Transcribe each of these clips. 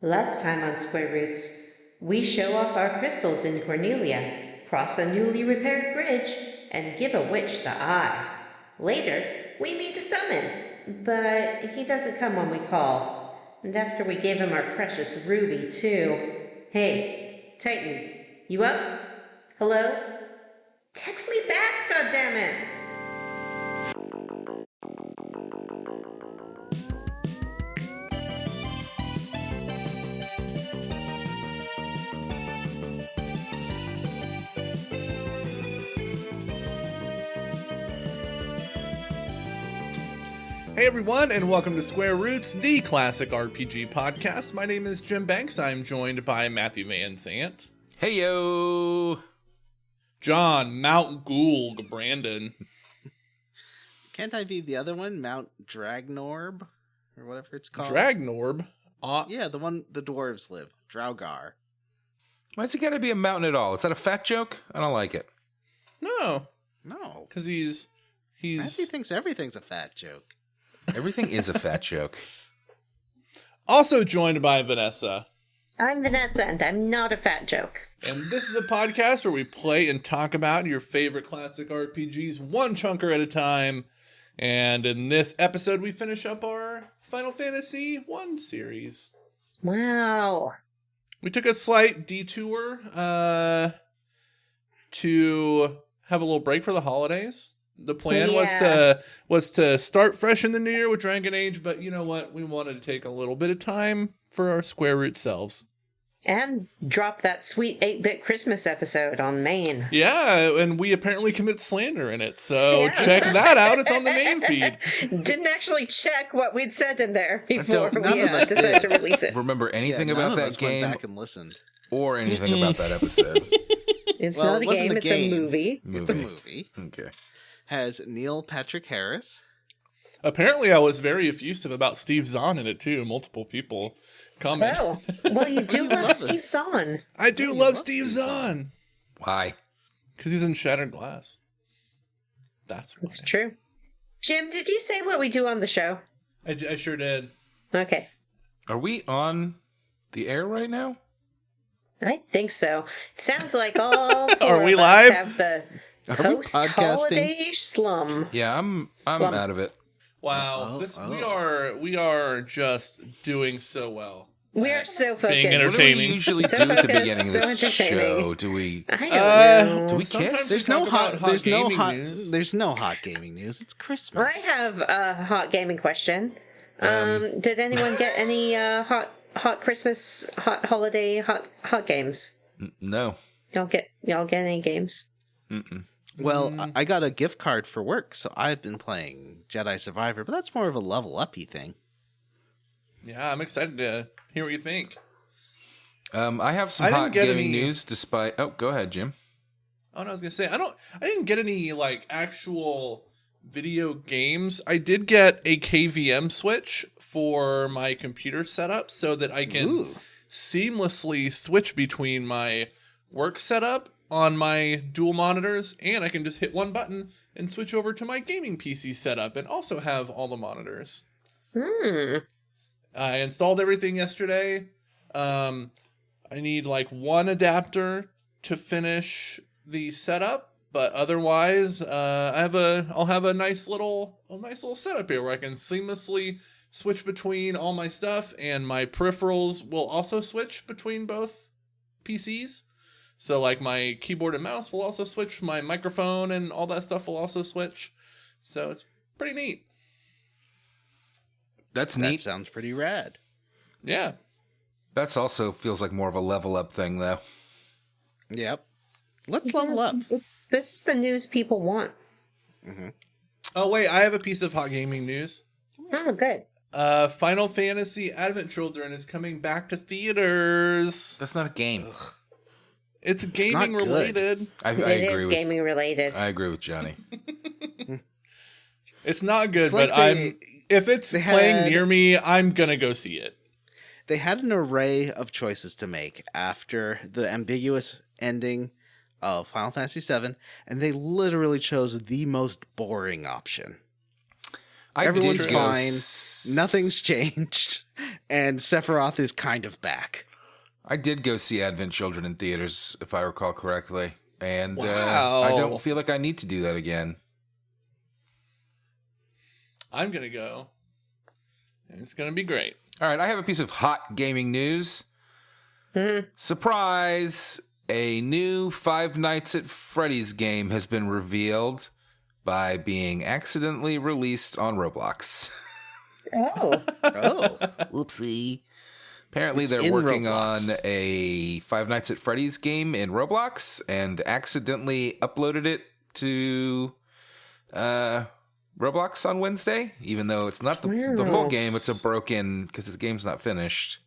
Last time on Square Roots, we show off our crystals in Cornelia, cross a newly repaired bridge, and give a witch the eye. Later, we meet a summon, but he doesn't come when we call. And after we gave him our precious ruby, too. Hey, Titan, you up? Hello? Text me back, goddammit! Hey everyone, and welcome to Square Roots, the classic RPG podcast. My name is Jim Banks. I'm joined by Matthew Van Zant. Hey yo, John Mount Gould Brandon. Can't I be the other one, Mount Dragnorb, or whatever it's called? Dragnorb? Yeah, the one the dwarves live. Draugr. why's it gotta be a mountain at all? Is that a fat joke? I don't like it. No, No, because he's Matthew thinks everything's a fat joke. Everything is a fat joke. also joined by Vanessa. I'm Vanessa, and I'm not a fat joke. And this is a podcast where we play and talk about your favorite classic RPGs one chunker at a time. And in this episode, we finish up our Final Fantasy 1 series. Wow. We took a slight detour to have a little break for the holidays. The plan was to start fresh in the new year with Dragon Age, but you know what? We wanted to take a little bit of time for our Square Root selves. And drop that sweet 8-bit Christmas episode on Maine. Yeah, and we apparently commit slander in it, so check that out. It's on the main feed. Didn't actually check what we'd said in there before we none of us decided did. to release it. Remember anything None about of that us game went back and listened. or anything about that episode? It's Well, not it a wasn't game, a it's game. a movie. It's a movie. Okay. Has Neil Patrick Harris. Apparently, I was very effusive about Steve Zahn in it, too. Multiple people comment. Oh, well, you do love love it. Steve Zahn. I do Yeah, you love love Steve Steve Zahn. Why? Because he's in Shattered Glass. That's why. It's true. Jim, did you say what we do on the show? I sure did. Okay. Are we on the air right now? I think so. It sounds like all four Are we of us live? have the Are we post holiday podcasting? slum. Yeah, I'm Slum. out of it. Wow, we are just doing so well. We are so focused. Being What do entertaining. we usually So do at the focused, beginning of so this entertaining. show? Do we? I don't know. Do we Sometimes kiss? There's we no talk about hot. There's no gaming hot. news. There's no hot gaming news. It's Christmas. I have a hot gaming question. Did anyone get any hot Christmas, hot holiday, hot games? No. Y'all get any games? Mm-mm. Well, I got a gift card for work, so I've been playing Jedi Survivor, but that's more of a level uppy thing. Yeah, I'm excited to hear what you think. I have some I didn't hot get gaming any- news. Despite go ahead, Jim. Oh, no, I was gonna say I didn't get any like actual video games. I did get a KVM switch for my computer setup so that I can Ooh. seamlessly switch between my work setup on my dual monitors, and I can just hit one button and switch over to my gaming PC setup and also have all the monitors. I installed everything yesterday. I need like one adapter to finish the setup, but otherwise, I'll have a nice little setup here where I can seamlessly switch between all my stuff, and my peripherals will also switch between both PCs. So like my keyboard and mouse will also switch, my microphone and all that stuff will also switch. So it's pretty neat. That's That neat. sounds pretty rad. Yeah. That's also feels like more of a level up thing, though. Yep. Let's level up. This is the news people want. Oh wait, I have a piece of hot gaming news. Oh, good. Final Fantasy Advent Children is coming back to theaters. That's not a game. It's not gaming good. related. I It agree is with. gaming related. I agree with Johnny. It's not good, It's like but if it's they playing had- near me, I'm gonna go see it. They had an array of choices to make after the ambiguous ending of Final Fantasy VII, and they literally chose the most boring option. Everyone's did go fine. Nothing's changed. And Sephiroth is kind of back. I did go see Advent Children in theaters, if I recall correctly. And Wow. I don't feel like I need to do that again. I'm going to go. And it's going to be great. All right, I have a piece of hot gaming news. Surprise! A new Five Nights at Freddy's game has been revealed by being accidentally released on Roblox. Oh. Oh. Whoopsie. Apparently, It's they're in working Roblox. on a Five Nights at Freddy's game in Roblox and accidentally uploaded it to Roblox on Wednesday, even though it's not the full game. It's a broken, because the game's not finished.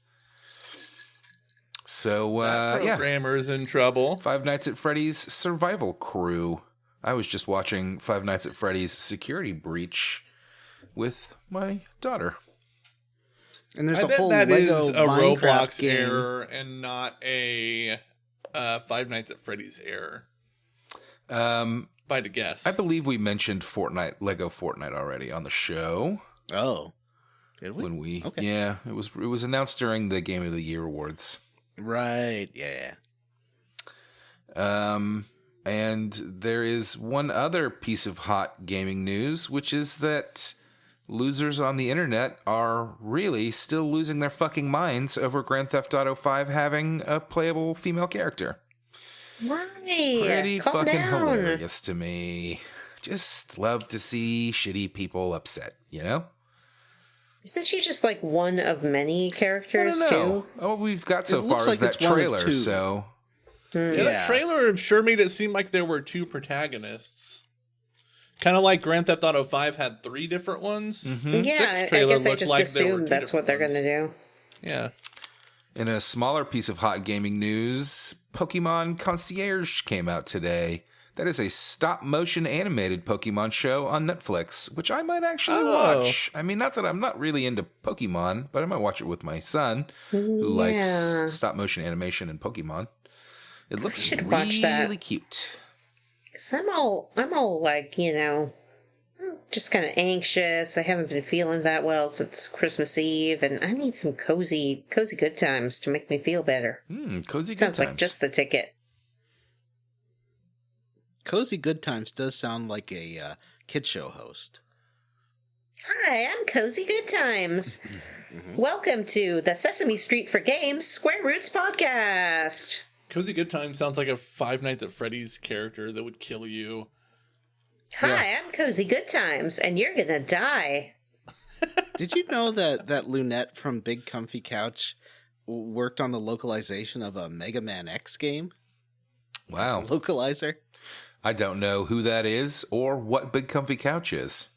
So, That yeah. programmer's in trouble. Five Nights at Freddy's Survival Crew. I was just watching Five Nights at Freddy's Security Breach with my daughter. And there's I a bet whole that Lego is a Minecraft Roblox game. error and not a Five Nights at Freddy's error. If I had to guess. I believe we mentioned Lego Fortnite already on the show. Oh. Did we? When we, Okay. yeah, it was announced during the Game of the Year awards. Right. Yeah. And there is one other piece of hot gaming news, which is that losers on the internet are really still losing their fucking minds over Grand Theft Auto 5 having a playable female character. Right. Pretty Calm fucking down. hilarious to me. Just love to see shitty people upset, you know? Isn't she just like one of many I characters don't know. too? All we've got so It far looks is like that it's one of trailer, two. so... Yeah, Yeah. that trailer sure made it seem like there were two protagonists. Kind of like Grand Theft Auto 5 had 3 different ones. Mhm. Yeah, Six I trailer guess I looked just like there were assumed two that's what they're different going to do. Yeah. In a smaller piece of hot gaming news, Pokemon Concierge came out today. That is a stop-motion animated Pokemon show on Netflix, which I might actually Oh. watch. I mean, not that I'm not really into Pokemon, but I might watch it with my son, who likes stop-motion animation and Pokemon. It looks should really watch that. cute. 'Cause I'm all like, just kind of anxious. I haven't been feeling that well since Christmas Eve, and I need some cozy good times to make me feel better. Cozy good Sounds like times. just the ticket. Cozy Good Times does sound like a kid show host. Hi, I'm Cozy Good Times. Welcome to the Sesame Street for Games Square Roots podcast. Cozy Good Time sounds like a Five Nights at Freddy's character that would kill you. Hi, I'm Cozy Good Times, and you're gonna die. Did you know that Lunette from Big Comfy Couch worked on the localization of a Mega Man X game? Wow. As a localizer? I don't know who that is or what Big Comfy Couch is.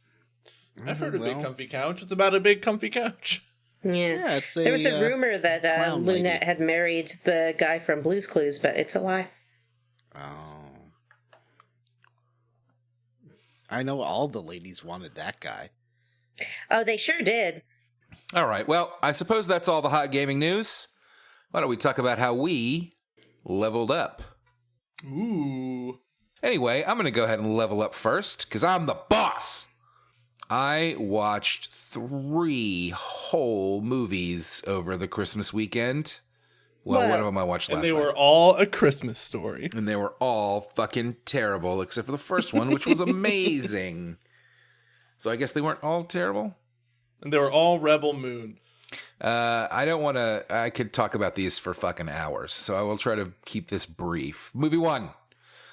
I've heard of Big Well, Comfy Couch. It's about a big comfy couch. Yeah. it's There was a rumor that clown lady. Lunette had married the guy from Blue's Clues, but it's a lie. Oh. I know all the ladies wanted that guy. Oh, they sure did. All right, well, I suppose that's all the hot gaming news. Why don't we talk about how we leveled up? Ooh. Anyway, I'm going to go ahead and level up first, because I'm the boss. I watched 3 whole movies over the Christmas weekend. Well, Wow. one of them I watched And last they night. were all a Christmas story. And they were all fucking terrible, except for the first one, which was amazing. So I guess they weren't all terrible? And they were all Rebel Moon. I don't want to... I could talk about these for fucking hours, so I will try to keep this brief. Movie 1.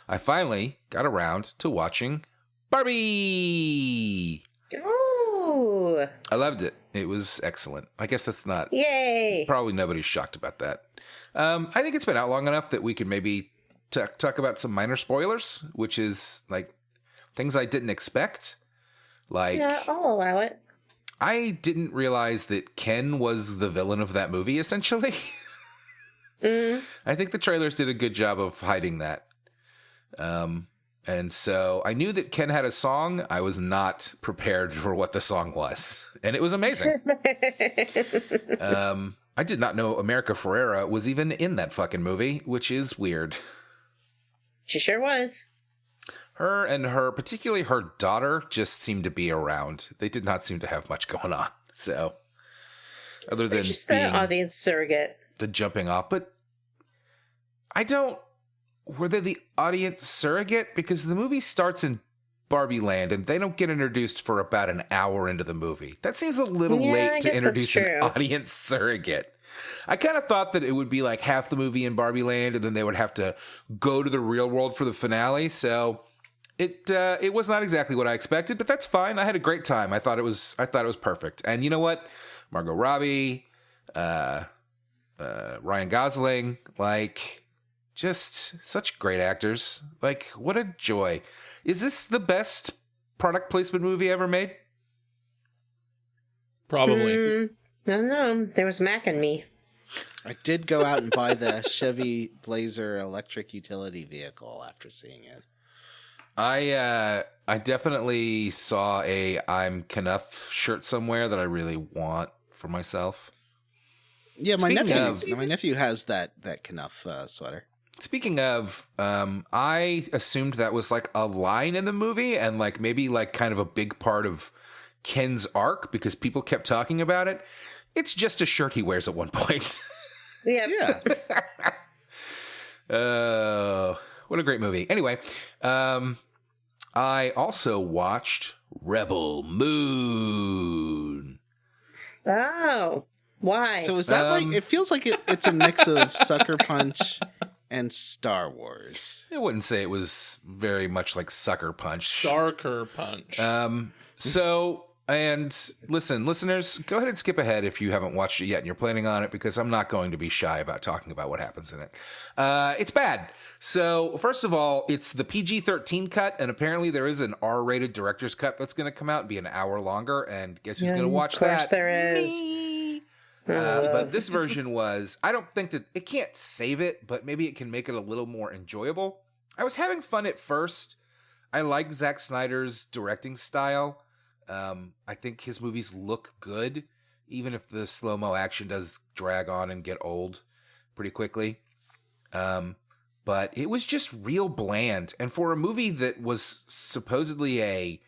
I finally got around to watching Barbie! Ooh. I loved it. It was excellent. I guess that's not... Yay. Probably nobody's shocked about that. I think it's been out long enough that we could maybe talk about some minor spoilers, which is, like, things I didn't expect. Like... Yeah, I'll allow it. I didn't realize that Ken was the villain of that movie, essentially. I think the trailers did a good job of hiding that. And so I knew that Ken had a song. I was not prepared for what the song was. And it was amazing. I did not know America Ferrera was even in that fucking movie, which is weird. She sure was. Her and particularly her daughter, just seemed to be around. They did not seem to have much going on. So, other They're than just being the audience surrogate. the jumping off, but were they the audience surrogate? Because the movie starts in Barbie Land and they don't get introduced for about an hour into the movie. That seems a little Yeah, I late to guess introduce that's an true. audience surrogate. I kind of thought that it would be like half the movie in Barbie Land and then they would have to go to the real world for the finale. So it was not exactly what I expected, but that's fine. I had a great time. I thought it was perfect. And you know what? Margot Robbie, Ryan Gosling, like, just such great actors. Like, what a joy. Is this the best product placement movie ever made? Probably. I don't know. There was Mac and me. I did go out and buy the Chevy Blazer electric utility vehicle after seeing it. I definitely saw a I'm Knuff shirt somewhere that I really want for myself. Yeah, my Speaking nephew has that Knuff sweater. Speaking of, I assumed that was like a line in the movie and like maybe like kind of a big part of Ken's arc because people kept talking about it. It's just a shirt he wears at one point. Yeah. What a great movie. Anyway, I also watched Rebel Moon. Oh, why? So is that like, it feels like it's a mix of Sucker Punch and Star Wars. I wouldn't say it was very much like Sucker Punch. Darker Punch. So, and listen, listeners, go ahead and skip ahead if you haven't watched it yet and you're planning on it, because I'm not going to be shy about talking about what happens in it. It's bad. So, first of all, it's the PG-13 cut, and apparently there is an R-rated director's cut that's going to come out and be an hour longer, and guess who's going to watch that? Of course there is. Me. But this version was, I don't think that, it can't save it, but maybe it can make it a little more enjoyable. I was having fun at first. I like Zack Snyder's directing style. I think his movies look good, even if the slow-mo action does drag on and get old pretty quickly. But it was just real bland. And for a movie that was supposedly a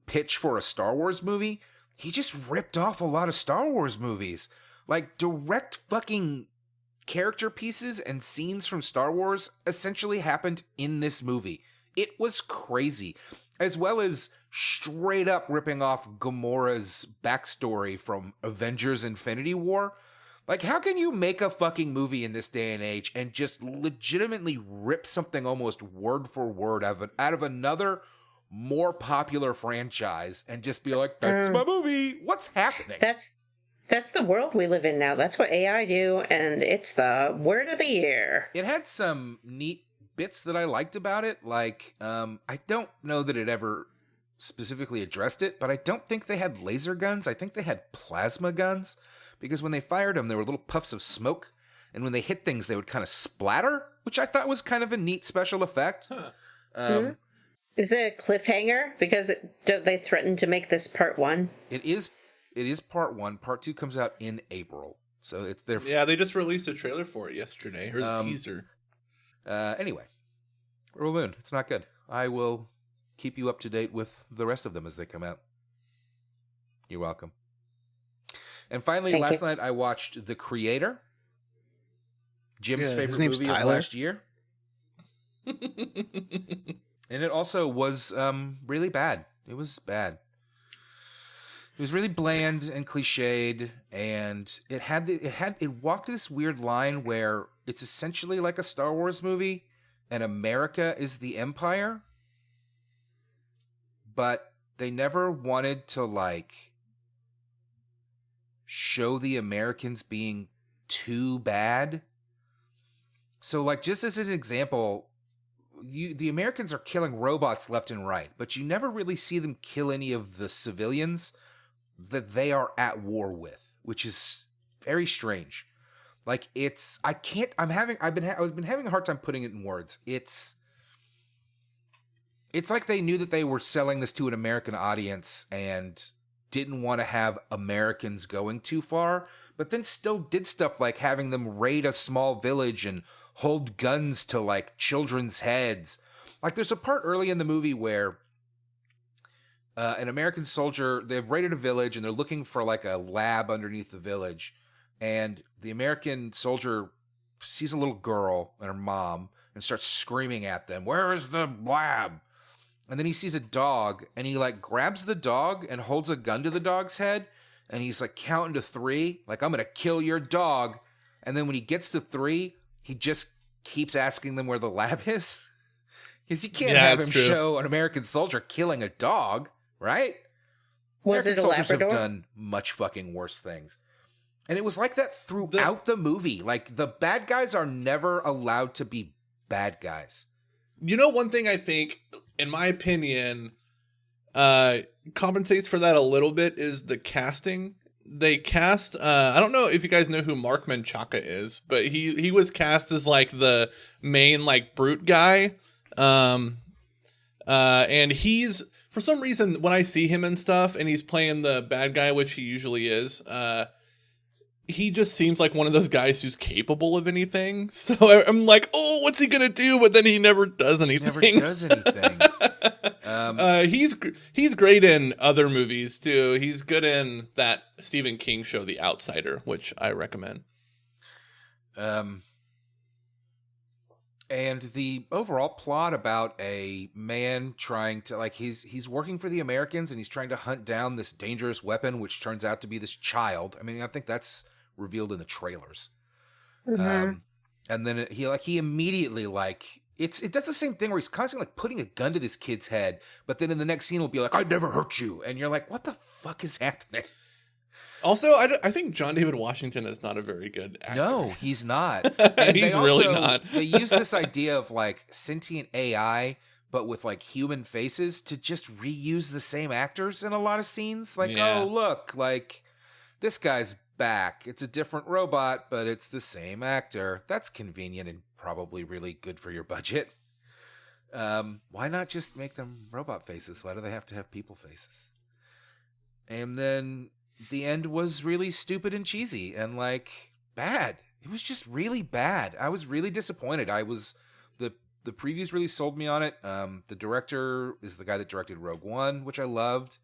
pitch for a Star Wars movie, he just ripped off a lot of Star Wars movies. Like, direct fucking character pieces and scenes from Star Wars essentially happened in this movie. It was crazy. As well as straight up ripping off Gamora's backstory from Avengers Infinity War. Like, how can you make a fucking movie in this day and age and just legitimately rip something almost word for word out of another more popular franchise and just be like, that's my movie. What's happening? That's the world we live in now. That's what AI do, and it's the word of the year. It had some neat bits that I liked about it. Like, I don't know that it ever specifically addressed it, but I don't think they had laser guns. I think they had plasma guns, because when they fired them, there were little puffs of smoke, and when they hit things, they would kind of splatter, which I thought was kind of a neat special effect. Is it a cliffhanger? Because don't they threaten to make this part 1? It is part 1. Part 2 comes out in April. So it's their... Yeah, they just released a trailer for it yesterday. Or the teaser. Anyway. Rebel Moon. It's not good. I will keep you up to date with the rest of them as they come out. You're welcome. And finally, last night I watched The Creator. Jim's favorite movie of last year. And it also was really bad. It was bad. It was really bland and cliched, and it walked this weird line where it's essentially like a Star Wars movie, and America is the Empire, but they never wanted to like show the Americans being too bad. So, like, just as an example, the Americans are killing robots left and right, but you never really see them kill any of the civilians that they are at war with, which is very strange. Like, I've been having a hard time putting it in words. It's like they knew that they were selling this to an American audience and didn't want to have Americans going too far, but then still did stuff like having them raid a small village and hold guns to like children's heads Like, there's a part early in the movie where an American soldier, they've raided a village and they're looking for like a lab underneath the village. And the American soldier sees a little girl and her mom and starts screaming at them, "Where is the lab?" And then he sees a dog and he like grabs the dog and holds a gun to the dog's head. And he's like counting to 3, like, "I'm going to kill your dog." And then when he gets to 3, he just keeps asking them where the lab is. Because you can't have him show an American soldier killing a dog, right? Was American it a soldiers Labrador? have done much fucking worse things. And it was like that throughout the movie. Like, the bad guys are never allowed to be bad guys. You know, one thing I think, in my opinion, compensates for that a little bit is the casting. They cast, I don't know if you guys know who Mark Menchaca is, but he was cast as like the main like brute guy. And he's, for some reason, when I see him and stuff and he's playing the bad guy, which he usually is, he just seems like one of those guys who's capable of anything. So I'm like, oh, what's he gonna do? But then he never does anything. He never does anything. He's great in other movies too. He's good in that Stephen King show, The Outsider, which I recommend. And the overall plot about a man trying to, like, he's working for the Americans and he's trying to hunt down this dangerous weapon, which turns out to be this child. I mean, I think that's revealed in the trailers. Mm-hmm. And then he immediately, like, it does the same thing where he's constantly like putting a gun to this kid's head, but then in the next scene will be like, "I never hurt you," and you're like, what the fuck is happening? Also, I think John David Washington is not a very good actor. No, he's not. And He's really not. They use this idea of like sentient AI, but with like human faces, to just reuse the same actors in a lot of scenes. Like, Yeah. oh, look, like this guy's back. It's a different robot, but it's the same actor. That's convenient and probably really good for your budget. Why not just make them robot faces? Why do they have to have people faces? And then the end was really stupid and cheesy and like bad. It was just really bad. I was really disappointed. The previews really sold me on it. The director is the guy that directed Rogue One, which I loved.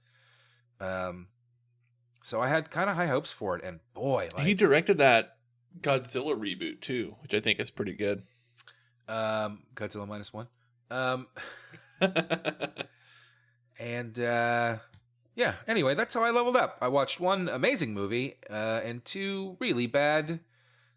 So I had kind of high hopes for it, and boy, like, He directed that Godzilla reboot too, which I think is pretty good. Godzilla -1. And yeah, anyway, that's how I leveled up. I watched 1 amazing movie and 2 really bad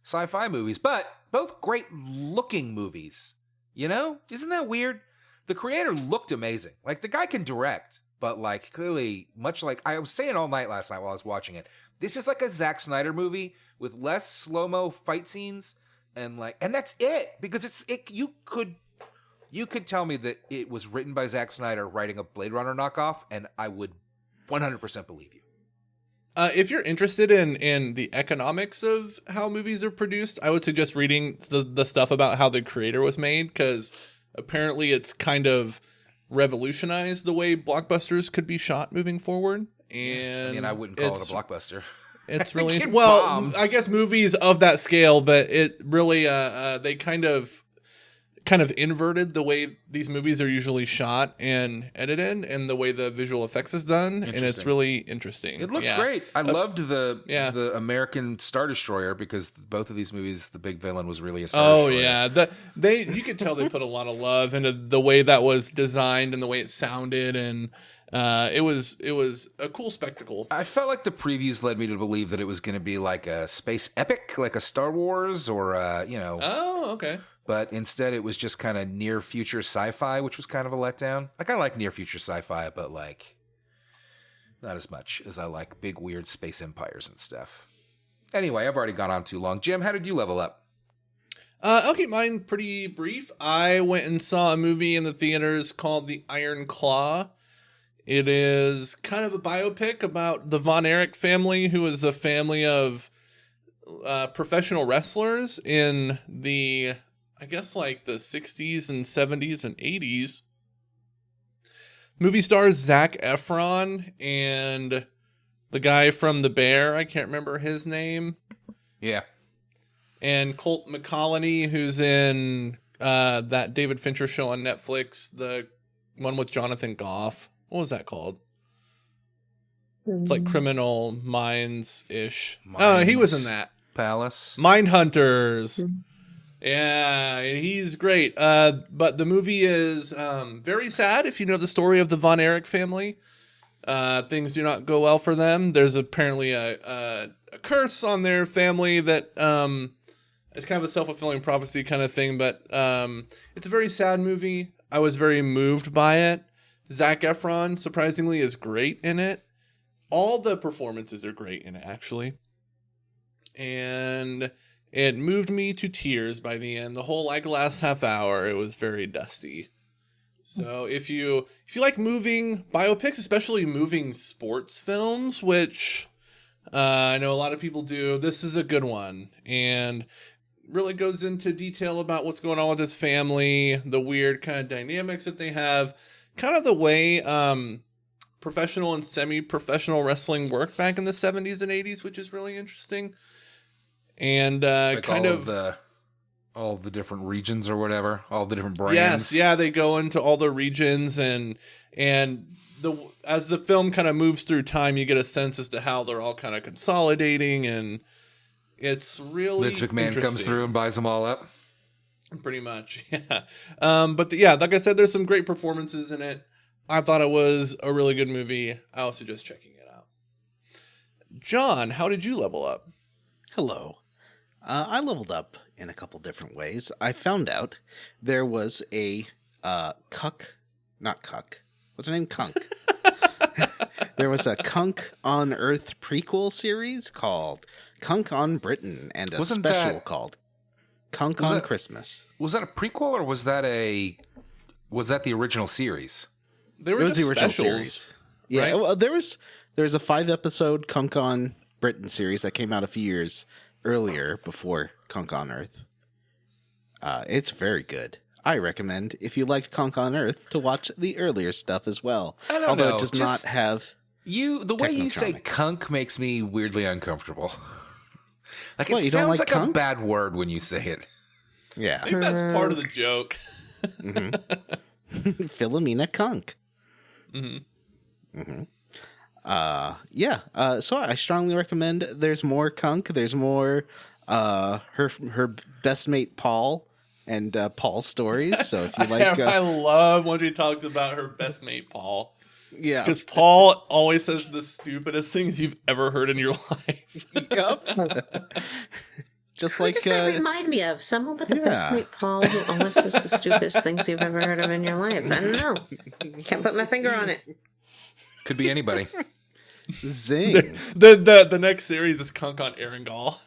sci-fi movies, but both great looking movies. You know? Isn't that weird? The creator looked amazing. Like, the guy can direct, but like clearly, much like I was saying all night last night while I was watching it, this is like a Zack Snyder movie with less slow-mo fight scenes and that's it, because you could tell me that it was written by Zack Snyder writing a Blade Runner knockoff and I would 100% believe you. If you're interested in the economics of how movies are produced, I would suggest reading the stuff about how the creator was made, because apparently it's kind of revolutionized the way blockbusters could be shot moving forward. And I mean, I wouldn't call it a blockbuster. It's really It well, bombed. I guess movies of that scale, but it really they kind of inverted the way these movies are usually shot and edited, and the way the visual effects is done, and it's really interesting. It looked great. I loved the American Star Destroyer, because both of these movies, the big villain was really a Star Destroyer. Yeah, you could tell they put a lot of love into the way that was designed and the way it sounded, and it was a cool spectacle. I felt like the previews led me to believe that it was going to be like a space epic, like a Star Wars or Oh, okay. But instead it was just kind of near future sci-fi, which was kind of a letdown. Like, I like near future sci-fi, but like not as much as I like big weird space empires and stuff. Anyway, I've already gone on too long. Jim, how did you level up? I'll keep mine pretty brief. I went and saw a movie in the theaters called The Iron Claw. It is kind of a biopic about the Von Erich family, who is a family of professional wrestlers in the, I guess, like the 60s and 70s and 80s. Movie stars Zac Efron and the guy from The Bear. I can't remember his name. Yeah. And Colt McCallany, who's in that David Fincher show on Netflix, the one with Jonathan Goff. What was that called? It's like Criminal Minds-ish. Oh, he was in that. Palace. Mindhunters. Yeah, he's great. But the movie is very sad if you know the story of the Von Erich family. Things do not go well for them. There's apparently a curse on their family that it's kind of a self-fulfilling prophecy kind of thing. But it's a very sad movie. I was very moved by it. Zac Efron, surprisingly, is great in it. All the performances are great in it, actually. And it moved me to tears by the end. The whole last half hour, it was very dusty. So if you like moving biopics, especially moving sports films, which I know a lot of people do, this is a good one. And really goes into detail about what's going on with his family, the weird kind of dynamics that they have, kind of the way professional and semi-professional wrestling worked back in the 70s and 80s, which is really interesting. And Like all of the different regions or whatever, all the different brands. Yes, yeah, they go into all the regions and as the film kind of moves through time, you get a sense as to how they're all kind of consolidating, and it's really Vince McMahon comes through and buys them all up. Pretty much, yeah. But like I said, there's some great performances in it. I thought it was a really good movie. I also suggest checking it out. John, how did you level up? Hello. I leveled up in a couple different ways. I found out there was a Cuck. What's her name? Kunk. There was a Kunk on Earth prequel series called Kunk on Britain, and a special called Kunk on Christmas. Was that a prequel, or was that the original series? It was the original series. Yeah, right? Well, there's a 5-episode Kunk on Britain series that came out a few years earlier before Kunk on Earth. It's very good. I recommend, if you liked Kunk on Earth, to watch the earlier stuff as well. I don't know. Although it does not have the way you say kunk makes me weirdly uncomfortable. Like, What, it you don't sounds like like a kunk? bad word when you say it. I Yeah. think that's part of the joke. Philomena Kunk. So I strongly recommend. There's more Kunk. There's more her best mate Paul and Paul stories. So if you like, I love when she talks about her best mate Paul. yeah, Because Paul always says the stupidest things you've ever heard in your life. yep. Just Who like does that remind me of? Someone with a best yeah. mate Paul who always says the stupidest things you've ever heard of in your life. I don't know. Can't put my finger on it. Could be anybody. Zing. The next series is Kunk on Erangel.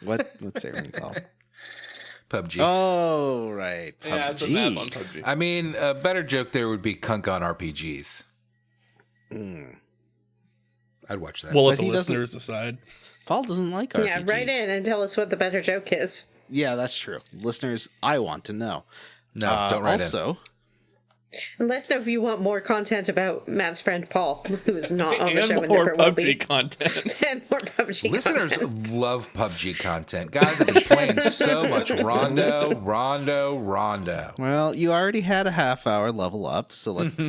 What's Aaron called? PUBG. Oh, right. PUBG. Yeah, it's a map on PUBG. I mean, a better joke there would be kunk on RPGs. I'd watch that. We'll let But the he doesn't- listeners decide. Paul doesn't like RPGs. Yeah, write in and tell us what the better joke is. Yeah, that's true. Listeners, I want to know. No, don't write in. Also, And let us know if you want more content about Matt's friend Paul, who is not on the show And and more never will PUBG be. content. And more PUBG Listeners content. love PUBG content. Guys, I've been playing so much Rondo. well, you already had a half-hour level up, so let's. I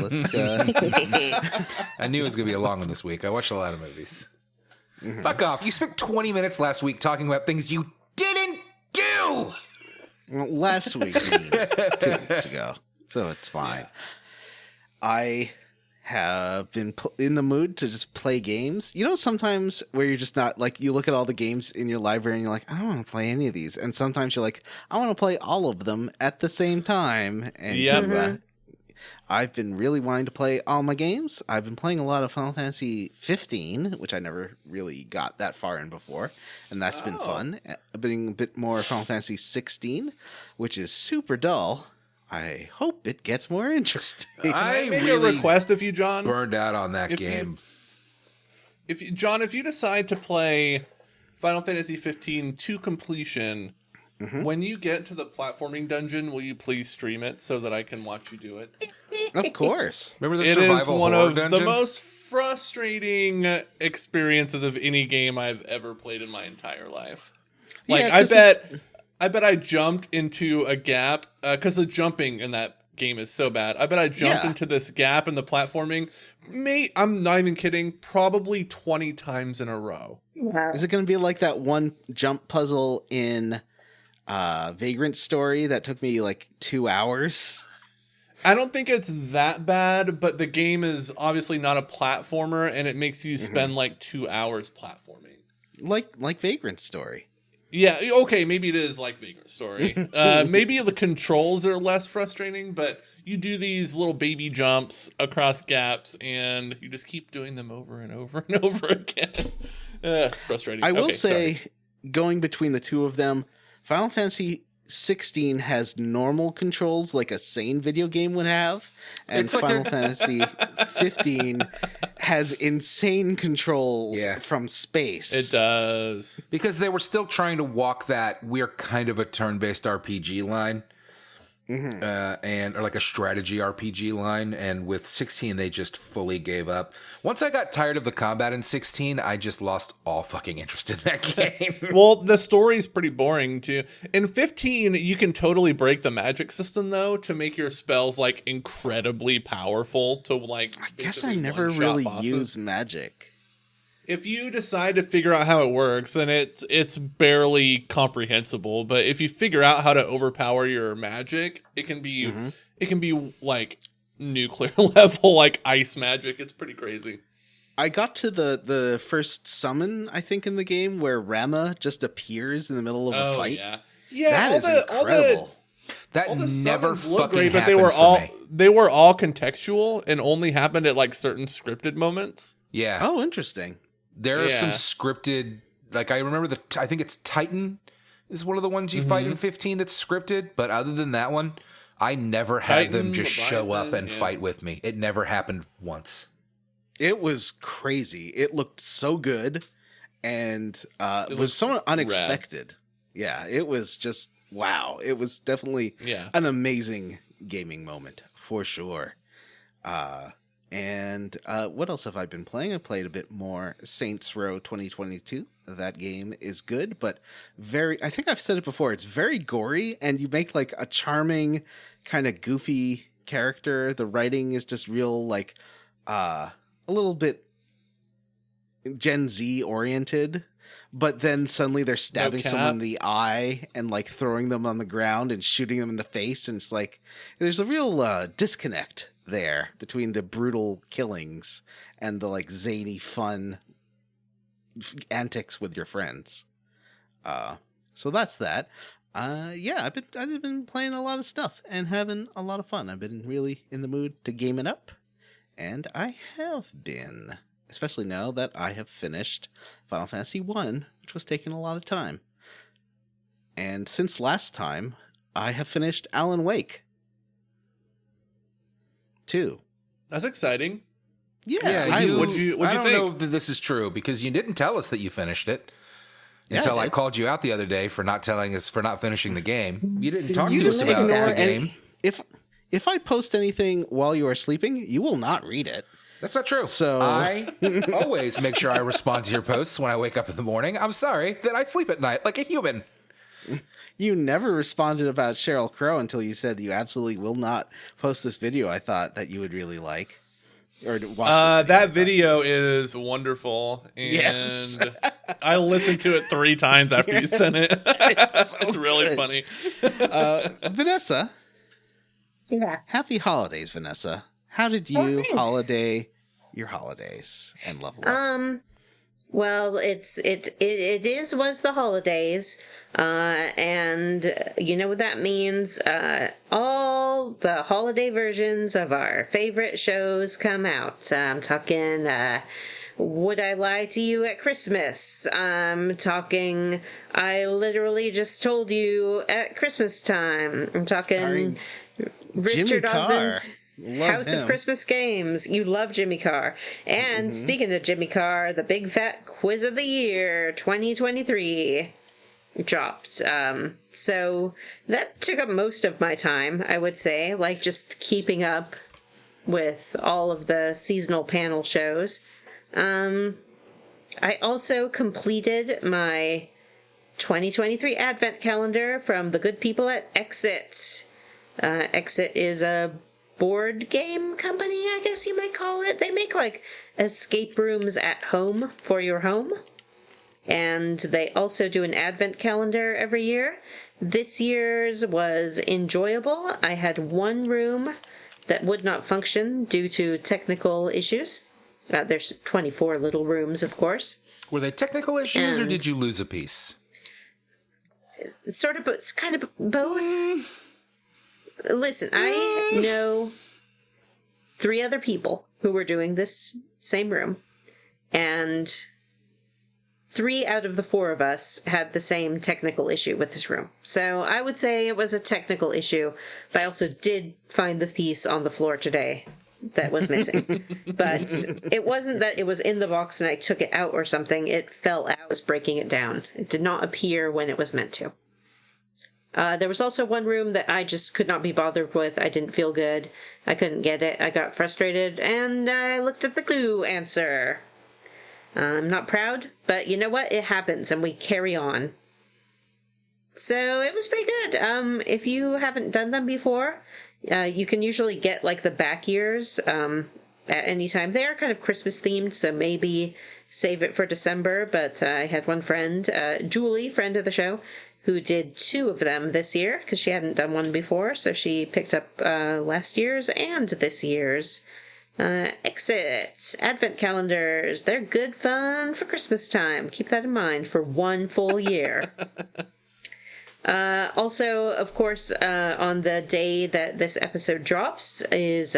knew it was going to be a long one this week. I watched a lot of movies. Fuck off. You spent 20 minutes last week talking about things you didn't do. Well, last week, I mean, 2 weeks ago, so it's fine. I have been in the mood to just play games. You know, sometimes where you're just not like, you look at all the games in your library and you're like, I don't want to play any of these. And sometimes you're like, I want to play all of them at the same time. And Yep. I've been really wanting to play all my games. I've been playing a lot of Final Fantasy 15, which I never really got that far in before, and that's been fun. I've been a bit more Final Fantasy 16, which is super dull. I hope it gets more interesting. I Make really a request of you, John. burned out on that If you- game. If you decide to play Final Fantasy 15 to completion, when you get to the platforming dungeon, will you please stream it so that I can watch you do it? Of course. Remember the It is survival one horror of dungeon? the most frustrating experiences of any game I've ever played in my entire life. Like, Yeah, I 'cause bet I bet I jumped into a gap because the jumping in that game is so bad. I bet I jumped into this gap in the platforming. I'm not even kidding. Probably 20 times in a row. Wow. Is it going to be like that one jump puzzle in Vagrant Story that took me like 2 hours? I don't think it's that bad, but the game is obviously not a platformer, and it makes you spend like 2 hours platforming. Like Vagrant Story. Yeah, okay, maybe it is like Vagrant Story. Maybe the controls are less frustrating, but you do these little baby jumps across gaps, and you just keep doing them over and over and over again. Frustrating. I will say, going between the two of them, Final Fantasy 16 has normal controls like a sane video game would have, and It's like Final Fantasy 15 has insane controls from space. It does. Because they were still trying to walk that we're kind of a turn-based RPG line. Or like a strategy RPG line, and with 16 they just fully gave up. Once I got tired of the combat in 16, I just lost all fucking interest in that game. Well, the story's pretty boring too. In 15, you can totally break the magic system though to make your spells like incredibly powerful to like. I guess I never really use magic. If you decide to figure out how it works, then it's barely comprehensible. But if you figure out how to overpower your magic, it can be like nuclear level, like ice magic. It's pretty crazy. I got to the first summon, I think, in the game where Rama just appears in the middle of a fight. Yeah, that is incredible. That never fucking great, but happened they were all contextual and only happened at like certain scripted moments. Yeah. Oh, interesting. There are some scripted, like I remember I think it's Titan is one of the ones you fight in 15 that's scripted. But other than that one, I never had them just show up and fight with me. It never happened once. It was crazy. It looked so good, and it was so unexpected. Rad. Yeah, it was just, wow. It was definitely an amazing gaming moment, for sure. And what else have I been playing? I played a bit more Saints Row 2022. That game is good, but I think I've said it before, it's very gory, and you make like a charming, kind of goofy character. The writing is just real, like, a little bit Gen Z oriented, but then suddenly they're stabbing someone in the eye and like throwing them on the ground and shooting them in the face, and it's like there's a real disconnect there between the brutal killings and the like zany fun antics with your friends. So that's that. I've been playing a lot of stuff and having a lot of fun. I've been really in the mood to game it up, and I have been, especially now that I have finished Final Fantasy 1, which was taking a lot of time. And since last time, I have finished Alan Wake 2. That's exciting. Yeah, what'd you think? I don't know that this is true because you didn't tell us that you finished it until I called you out the other day for not telling us, for not finishing the game. You didn't talk to us about the game. If I post anything while you are sleeping, you will not read it. That's not true. So I always make sure I respond to your posts when I wake up in the morning. I'm sorry that I sleep at night like a human. You never responded about Sheryl Crow until you said you absolutely will not post this video I thought that you would really like. Or watch that video is wonderful. And I listened to it 3 times after you sent it. It's really funny. Vanessa. Yeah. Happy holidays, Vanessa. How did you holiday your holidays and level up? Well, it was the holidays, and you know what that means. All the holiday versions of our favorite shows come out. I'm talking Would I Lie to You at Christmas? I'm talking I Literally Just Told You at Christmas Time. I'm talking Starring Richard Jimmy Osmond's Love House him. of Christmas Games. You love Jimmy Carr. And speaking of Jimmy Carr, the Big Fat Quiz of the Year 2023 dropped. So that took up most of my time, I would say, like just keeping up with all of the seasonal panel shows. I also completed my 2023 Advent Calendar from the good people at Exit. Exit is a board game company, I guess you might call it. They make like escape rooms at home for your home. And they also do an Advent calendar every year. This year's was enjoyable. I had one room that would not function due to technical issues. There's 24 little rooms, of course. Were they technical issues, or did you lose a piece? It's kind of both. Listen, I know 3 other people who were doing this same room, and 3 out of the 4 of us had the same technical issue with this room. So I would say it was a technical issue, but I also did find the piece on the floor today that was missing. But it wasn't that it was in the box and I took it out or something. It fell out, I was breaking it down. It did not appear when it was meant to. There was also one room that I just could not be bothered with. I didn't feel good. I couldn't get it. I got frustrated, and I looked at the clue answer. I'm not proud, but you know what? It happens, and we carry on. So it was pretty good. If you haven't done them before, you can usually get like the back years at any time. They are kind of Christmas themed, so maybe save it for December. But I had one friend, Julie, friend of the show, who did 2 of them this year because she hadn't done one before. So she picked up last year's and this year's. Exit Advent calendars. They're good fun for Christmas time. Keep that in mind for one full year. Also, of course, on the day that this episode drops is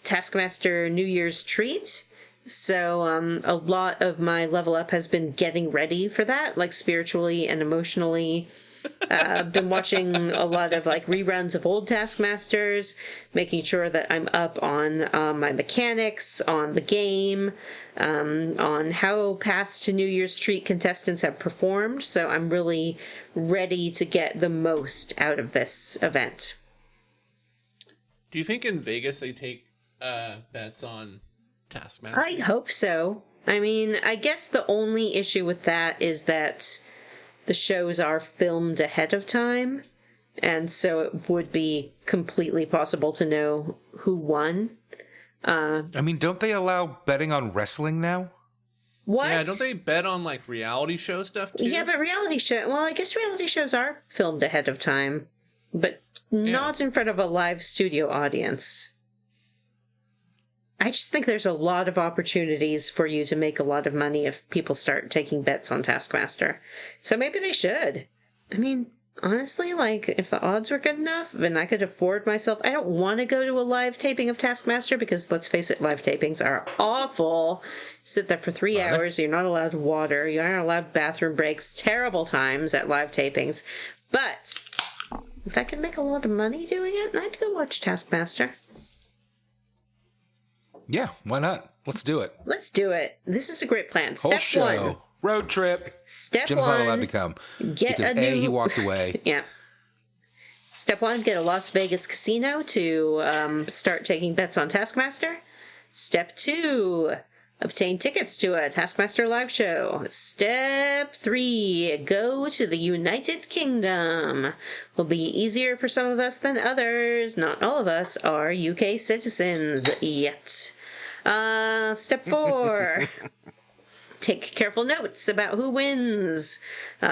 Taskmaster New Year's treat. So a lot of my level up has been getting ready for that, like spiritually and emotionally. I've been watching a lot of like reruns of old Taskmasters, making sure that I'm up on my mechanics, on the game, on how past New Year's Treat contestants have performed. So I'm really ready to get the most out of this event. Do you think in Vegas they take bets on Taskmaster? I hope so. I mean, I guess the only issue with that is that the shows are filmed ahead of time, and so it would be completely possible to know who won. I mean, don't they allow betting on wrestling now? What? Yeah, don't they bet on like reality show stuff too? Yeah, but I guess reality shows are filmed ahead of time, but not in front of a live studio audience. I just think there's a lot of opportunities for you to make a lot of money if people start taking bets on Taskmaster. So maybe they should. I mean, honestly, like, if the odds were good enough and I could afford myself, I don't want to go to a live taping of Taskmaster because, let's face it, live tapings are awful. Sit there for 3 hours, you're not allowed water, you aren't allowed bathroom breaks, terrible times at live tapings. But if I could make a lot of money doing it, I'd go watch Taskmaster. Yeah, why not? Let's do it. Let's do it. This is a great plan. Whole Step show. 1. Road trip. Step Jim's 1. not allowed to come. Get because a new... he walked away. Yeah. Step 1, get a Las Vegas casino to start taking bets on Taskmaster. Step 2, obtain tickets to a Taskmaster live show. Step 3, go to the United Kingdom. Will be easier for some of us than others. Not all of us are UK citizens yet. Step 4, take careful notes about who wins.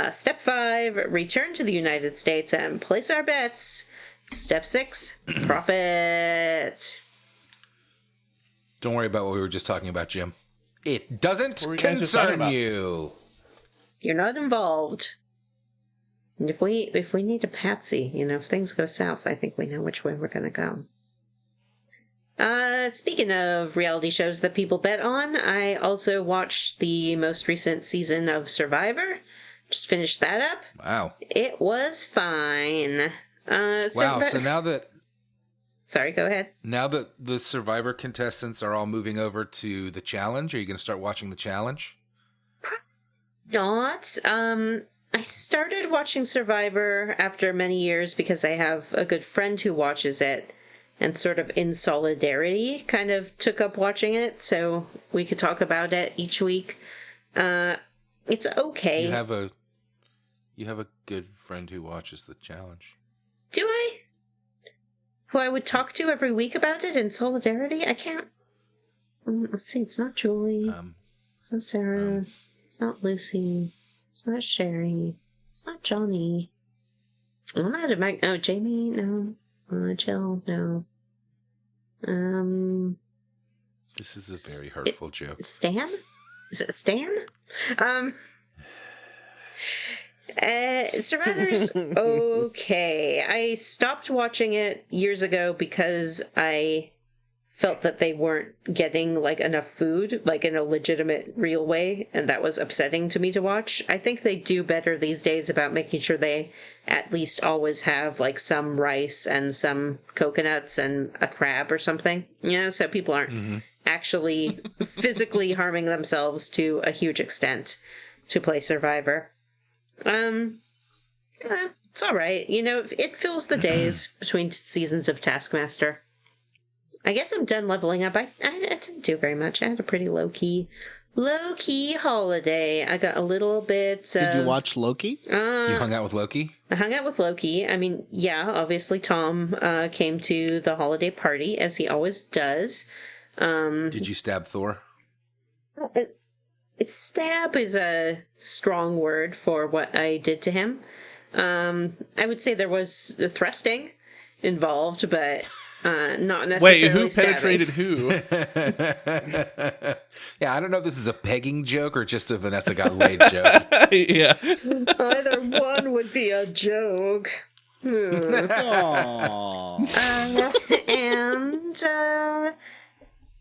Step 5, return to the United States and place our bets. Step 6, profit. Don't worry about what we were just talking about, Jim. It doesn't What were you guys just talking concern about? you. You're not involved. And if we need a patsy, if things go south, I think we know which way we're going to go. Speaking of reality shows that people bet on, I also watched the most recent season of Survivor. Just finished that up. Wow. It was fine. Wow, so now that Sorry, go ahead. Now that the Survivor contestants are all moving over to the challenge, are you going to start watching the challenge? Not. I started watching Survivor after many years because I have a good friend who watches it, and sort of in solidarity kind of took up watching it so we could talk about it each week. It's okay. You have a good friend who watches the challenge. Do I? Who I would talk to every week about it in solidarity? I can't. Let's see, it's not Julie. It's not Sarah. It's not Lucy. It's not Sherry. It's not Johnny. I'm out of my. Oh, Jamie? No. Jill? No. This is a very hurtful joke. Stan? Is it Stan? Survivor's okay. I stopped watching it years ago because I felt that they weren't getting like enough food, like in a legitimate, real way, and that was upsetting to me to watch. I think they do better these days about making sure they at least always have like some rice and some coconuts and a crab or something. Yeah, so people aren't actually physically harming themselves to a huge extent to play Survivor. It's all right. You know, it fills the days between seasons of Taskmaster. I guess I'm done leveling up. I didn't do very much. I had a pretty low-key holiday. I got a little bit... Did you watch Loki? You hung out with Loki? I hung out with Loki. I mean, yeah, obviously Tom came to the holiday party, as he always does. Did you stab Thor? Stab is a strong word for what I did to him. I would say there was thrusting involved, but not necessarily Wait, who stabbing. penetrated who? Yeah, I don't know if this is a pegging joke or just a Vanessa got laid joke. Yeah. Either one would be a joke. Aww.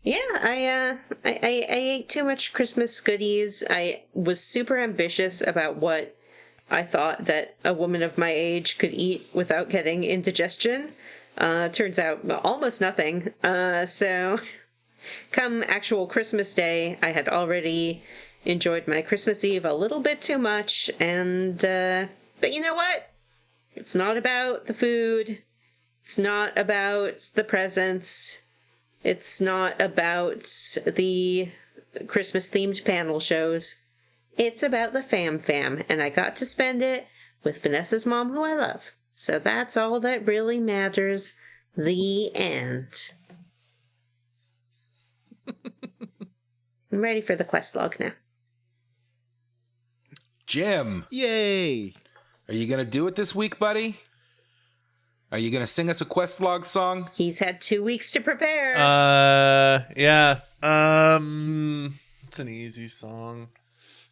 Yeah, I ate too much Christmas goodies. I was super ambitious about what I thought that a woman of my age could eat without getting indigestion. Turns out almost nothing. So come actual Christmas Day, I had already enjoyed my Christmas Eve a little bit too much. And, but you know what? It's not about the food. It's not about the presents. It's not about the Christmas-themed panel shows. It's about the fam, and I got to spend it with Vanessa's mom, who I love. So that's all that really matters. The end. I'm ready for the quest log now. Jim, Yay! are you going to do it this week, buddy? Are you going to sing us a quest log song? He's had 2 weeks to prepare. Yeah. It's an easy song.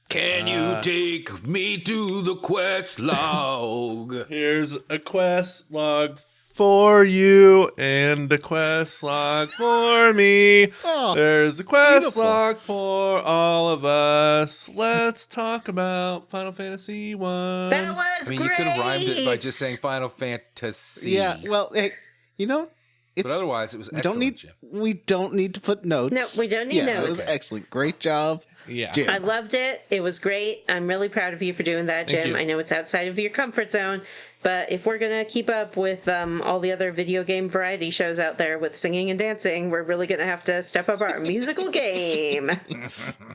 Can you take me to the quest log? Here's a quest log for you and a quest log for me. Oh, There's a quest beautiful. log for all of us. Let's talk about Final Fantasy 1. That was I mean, great. you could have rhymed it by just saying Final Fantasy. Yeah, well, hey, you know, it's, But otherwise, it was we excellent, don't need Jim. we don't need to put notes. No, we don't need That was notes. excellent. Great job, Yeah. Jim. I loved it. It was great. I'm really proud of you for doing that, Thank Jim. you. I know it's outside of your comfort zone, but if we're going to keep up with all the other video game variety shows out there with singing and dancing, we're really going to have to step up our musical game.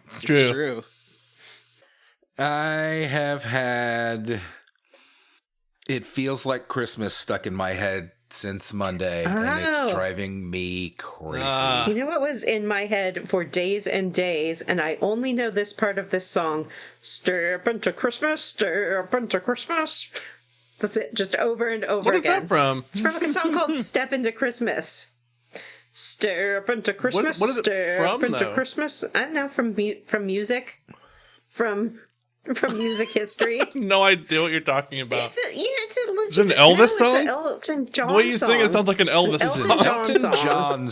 It's true. It's true. I have had It Feels Like Christmas stuck in my head since Monday, and it's Oh. driving me crazy. You know what was in my head for days and days, and I only know this part of this song. Step into Christmas, step into Christmas. That's it, just over and over What is again. that from? It's from a song called Step into Christmas. Step into Christmas, what is it step from, into though? Christmas. I don't know, from music. From music history. No idea what you're talking about. It's a legit, Is it an Elvis It's song? an Elton John The way you sing it song. sounds like an Elvis It's an song. Elton John Elton song. John Oh.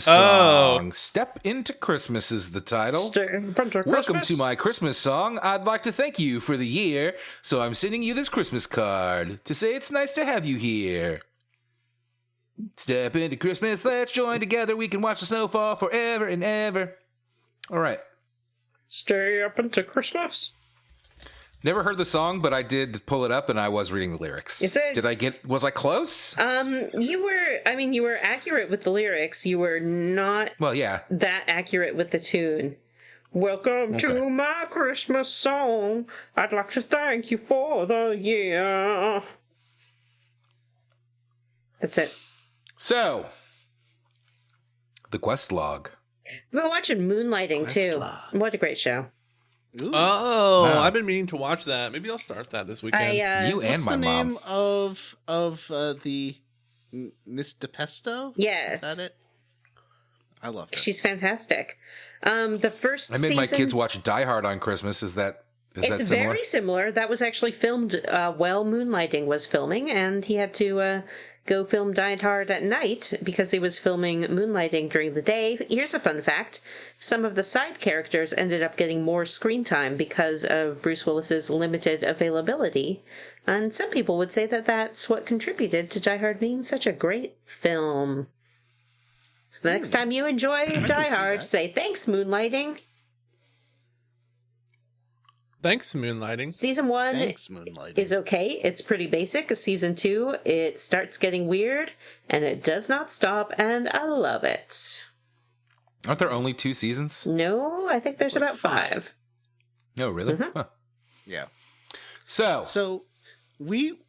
song. Step into Christmas is the title. Step into Christmas. Welcome to my Christmas song. I'd like to thank you for the year, so I'm sending you this Christmas card to say it's nice to have you here. Step into Christmas, let's join together. We can watch the snow fall forever and ever. All right. Step into Christmas. Never heard the song, but I did pull it up and I was reading the lyrics. Was I close? You were accurate with the lyrics. You were not Well, yeah. that accurate with the tune. Welcome to my Christmas song. I'd like to thank you for the year. That's it. So, the quest log. I've been watching Moonlighting, too. Questlog. What a great show. Ooh. Oh, Wow. I've been meaning to watch that. Maybe I'll start that this weekend. You What's and my the mom. name of the Miss DePesto? Yes. Is that it? I love her. She's fantastic. The first I made season... my kids watch Die Hard on Christmas. Is that It's similar? very similar. That was actually filmed while Moonlighting was filming, and he had to go film Die Hard at night because he was filming Moonlighting during the day. Here's a fun fact. Some of the side characters ended up getting more screen time because of Bruce Willis's limited availability. And some people would say that that's what contributed to Die Hard being such a great film. So the next time you enjoy Die see Hard, that. say, thanks, Moonlighting. Thanks, Moonlighting. Season 1 Thanks, Moonlighting. is okay. It's pretty basic. Season 2, it starts getting weird, and it does not stop, and I love it. Aren't there only 2 seasons? No, I think there's about 5. No, really? Mhm. Huh. Yeah. So, we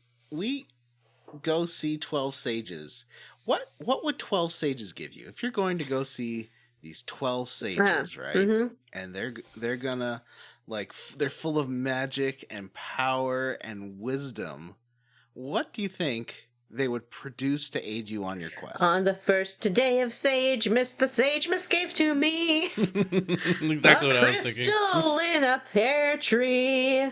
go see 12 Sages. What would 12 Sages give you if you're going to go see these 12 Sages, right? Mm-hmm. And they're gonna they're full of magic and power and wisdom. What do you think they would produce to aid you on your quest? On the first day of Sage, the Sage Miss gave to me Exactly a what I was thinking. crystal in a pear tree.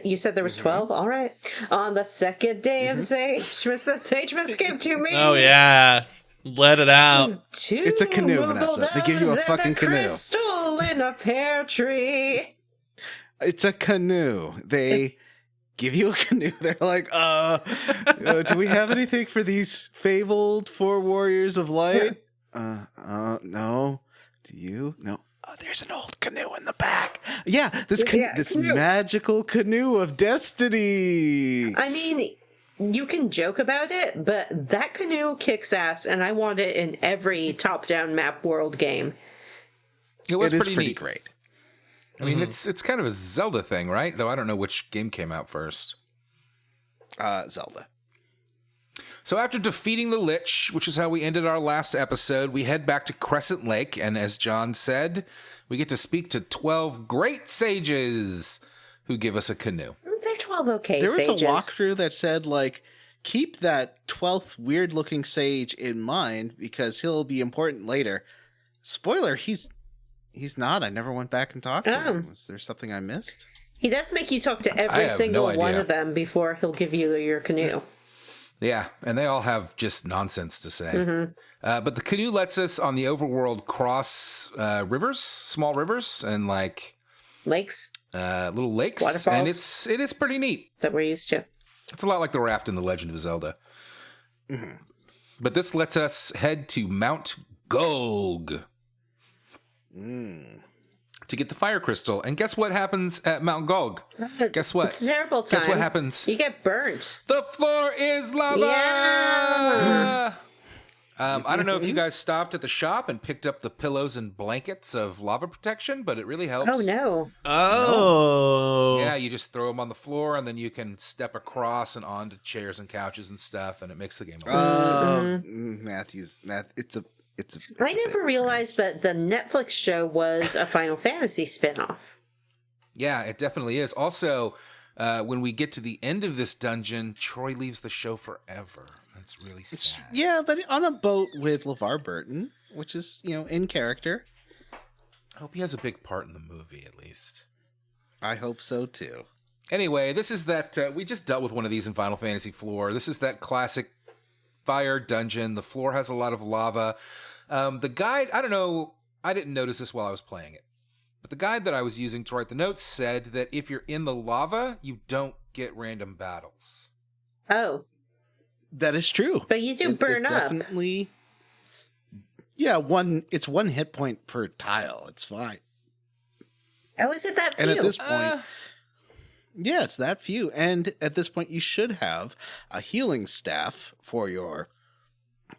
You said there was 12? All right. On the second day of Sage, the Sage Miss gave to me. Oh, yeah. Let it out. It's a canoe, Vanessa. They give you a fucking canoe. Crystal in a pear tree. It's a canoe. They give you a canoe. They're like, do we have anything for these fabled 4 warriors of light? No. Do you? No. There's an old canoe in the back. Yeah, this canoe. magical canoe of destiny. I mean, you can joke about it, but that canoe kicks ass, and I want it in every top-down map world game. it was It is pretty pretty neat. great. I mean, it's kind of a Zelda thing, right? Though I don't know which game came out first. Zelda. So after defeating the Lich, which is how we ended our last episode, we head back to Crescent Lake, and as John said, we get to speak to 12 great sages who give us a canoe. They're 12 okay There was sages. a walkthrough that said, keep that 12th weird-looking sage in mind because he'll be important later. Spoiler, he's not. I never went back and talked to him. Was there something I missed? He does make you talk to I every have single no one idea. of them before he'll give you your canoe. Yeah, and they all have just nonsense to say. But the canoe lets us on the overworld cross rivers, small rivers, and Lakes little lakes. Waterfalls. And it is pretty neat. that we're used to. It's a lot like the raft in The Legend of Zelda. But this lets us head to Mount Golg to get the fire crystal. And guess what happens at Mount Golg? Guess what? It's a terrible time. Guess what happens? You get burnt. The floor is lava! Yeah. I don't know if you guys stopped at the shop and picked up the pillows and blankets of lava protection, but it really helps. Oh, no. Oh. Yeah, you just throw them on the floor, and then you can step across and onto chairs and couches and stuff, and it makes the game a lot easier. I never realized that the Netflix show was a Final Fantasy spinoff. Yeah, it definitely is. Also, when we get to the end of this dungeon, Troy leaves the show forever. It's really sad. Yeah, but on a boat with LeVar Burton, which is, in character. I hope he has a big part in the movie, at least. I hope so, too. Anyway, this is that... we just dealt with one of these in Final Fantasy Floor. This is that classic fire dungeon. The floor has a lot of lava. The guide... I don't know... I didn't notice this while I was playing it. But the guide that I was using to write the notes said that if you're in the lava, you don't get random battles. Oh, That is true. but you do burn up. Definitely. Yeah, it's 1 hit point per tile. It's fine. Oh, is it that few? And at this point, yeah, it's that few. And at this point, you should have a healing staff for your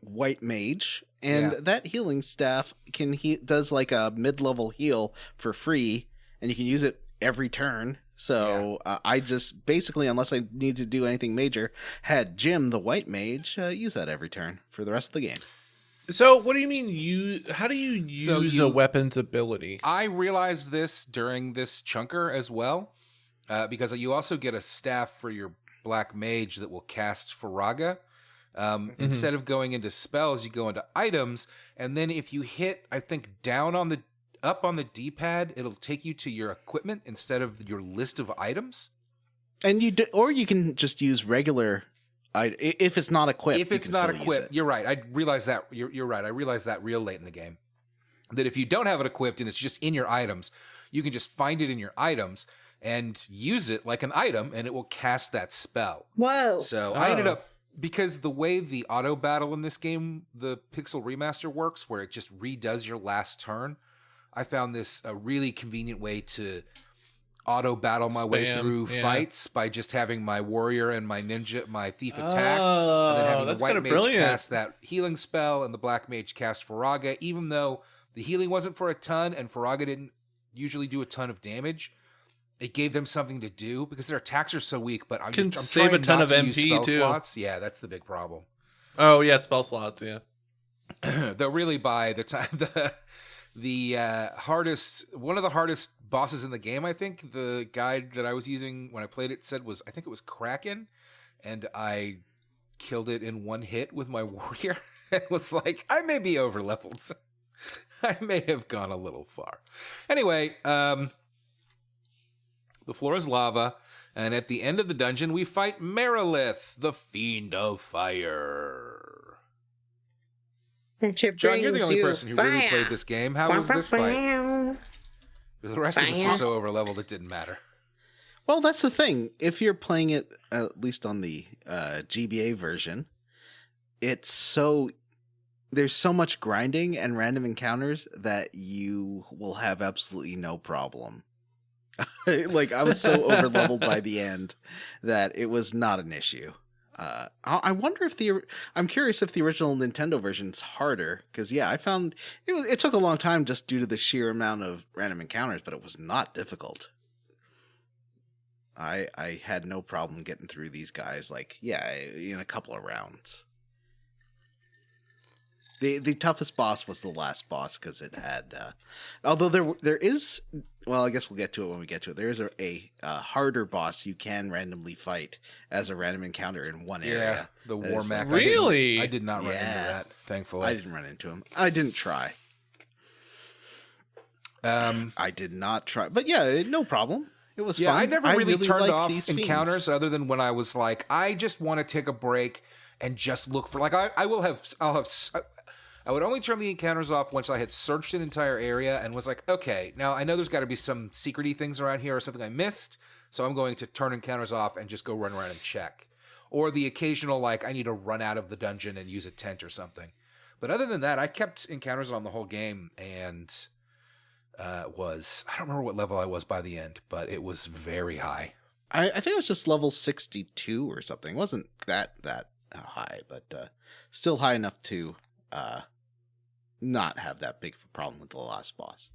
white mage, and Yeah. that healing staff does like a mid-level heal for free, and you can use it every turn. So I just basically, unless I need to do anything major, had Jim, the white mage, use that every turn for the rest of the game. So what do you mean how do you use a weapon's ability? I realized this during this chunker as well, because you also get a staff for your black mage that will cast Faraga. Instead of going into spells, you go into items, and then if you hit, I think, up on the D-pad, it'll take you to your equipment instead of your list of items. And or you can just use regular. If it's not equipped. If it's not equipped, you're right. I realize that. You're right. I realized that real late in the game. That if you don't have it equipped and it's just in your items, you can just find it in your items and use it like an item, and it will cast that spell. Whoa. So I ended up, because the way the auto battle in this game, the Pixel Remaster works, where it just redoes your last turn, I found this a really convenient way to auto battle my way through fights by just having my warrior and my ninja, my thief attack, and then having the white mage cast that healing spell and the black mage cast Faraga. Even though the healing wasn't for a ton and Faraga didn't usually do a ton of damage, it gave them something to do because their attacks are so weak. But I'm save a ton of MP too. Slots. Yeah, that's the big problem. Oh yeah, spell slots. Yeah, though really by the time one of the hardest bosses in the game, I think the guide that I was using when I played it said I think it was Kraken, and I killed it in one hit with my warrior. It was like, I may be over leveled. I may have gone a little far. Anyway, the floor is lava, and at the end of the dungeon we fight Merilith, the Fiend of Fire. John, you're the only person who really played this game. How was this fight? The rest of us were so overleveled it didn't matter. Well, that's the thing. If you're playing it, at least on the GBA version, there's so much grinding and random encounters that you will have absolutely no problem. Like, I was so overleveled by the end that it was not an issue. I wonder if I'm curious if the original Nintendo version's harder, because I found it took a long time just due to the sheer amount of random encounters, but it was not difficult. I had no problem getting through these guys, in a couple of rounds. The toughest boss was the last boss because it had, although there is, well, I guess we'll get to it when we get to it. There is a harder boss you can randomly fight as a random encounter in one area. The War Mech. Really? I did not run into that, thankfully. I didn't run into him. I didn't try. I did not try, but no problem. It was fun. I never really turned off these encounters fiends. other than when I was like, I just want to take a break and just look for, I would only turn the encounters off once I had searched an entire area and was like, okay, now I know there's got to be some secret-y things around here or something I missed, so I'm going to turn encounters off and just go run around and check. Or the occasional, I need to run out of the dungeon and use a tent or something. But other than that, I kept encounters on the whole game, and I don't remember what level I was by the end, but it was very high. I think it was just level 62 or something. It wasn't that high, but still high enough to not have that big of a problem with the last boss.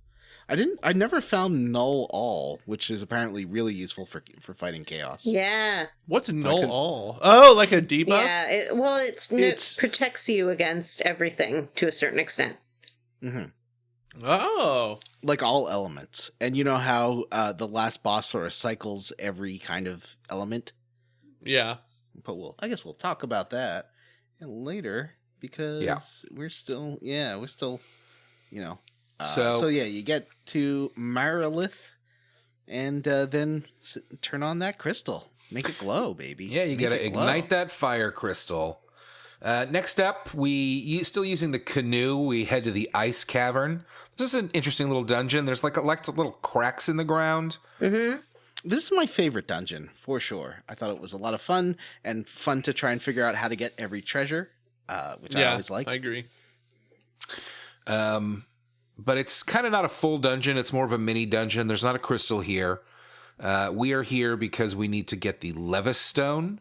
I never found Null All, which is apparently really useful for fighting chaos. Yeah. What's Null All? Oh, like a debuff? Yeah. It protects you against everything to a certain extent. Mm-hmm. Oh. Like all elements. And you know how the last boss sort of cycles every kind of element? Yeah. But I guess we'll talk about that later, because we're still, so you get to Merilith, and then turn on that crystal. Make it glow, baby. Yeah, you gotta ignite that fire crystal. Next up, still using the canoe, we head to the ice cavern. This is an interesting little dungeon. There's like little cracks in the ground. Mm-hmm. This is my favorite dungeon, for sure. I thought it was a lot of fun, and fun to try and figure out how to get every treasure, which I always like. I agree. But it's kind of not a full dungeon. It's more of a mini dungeon. There's not a crystal here. We are here because we need to get the Levis Stone.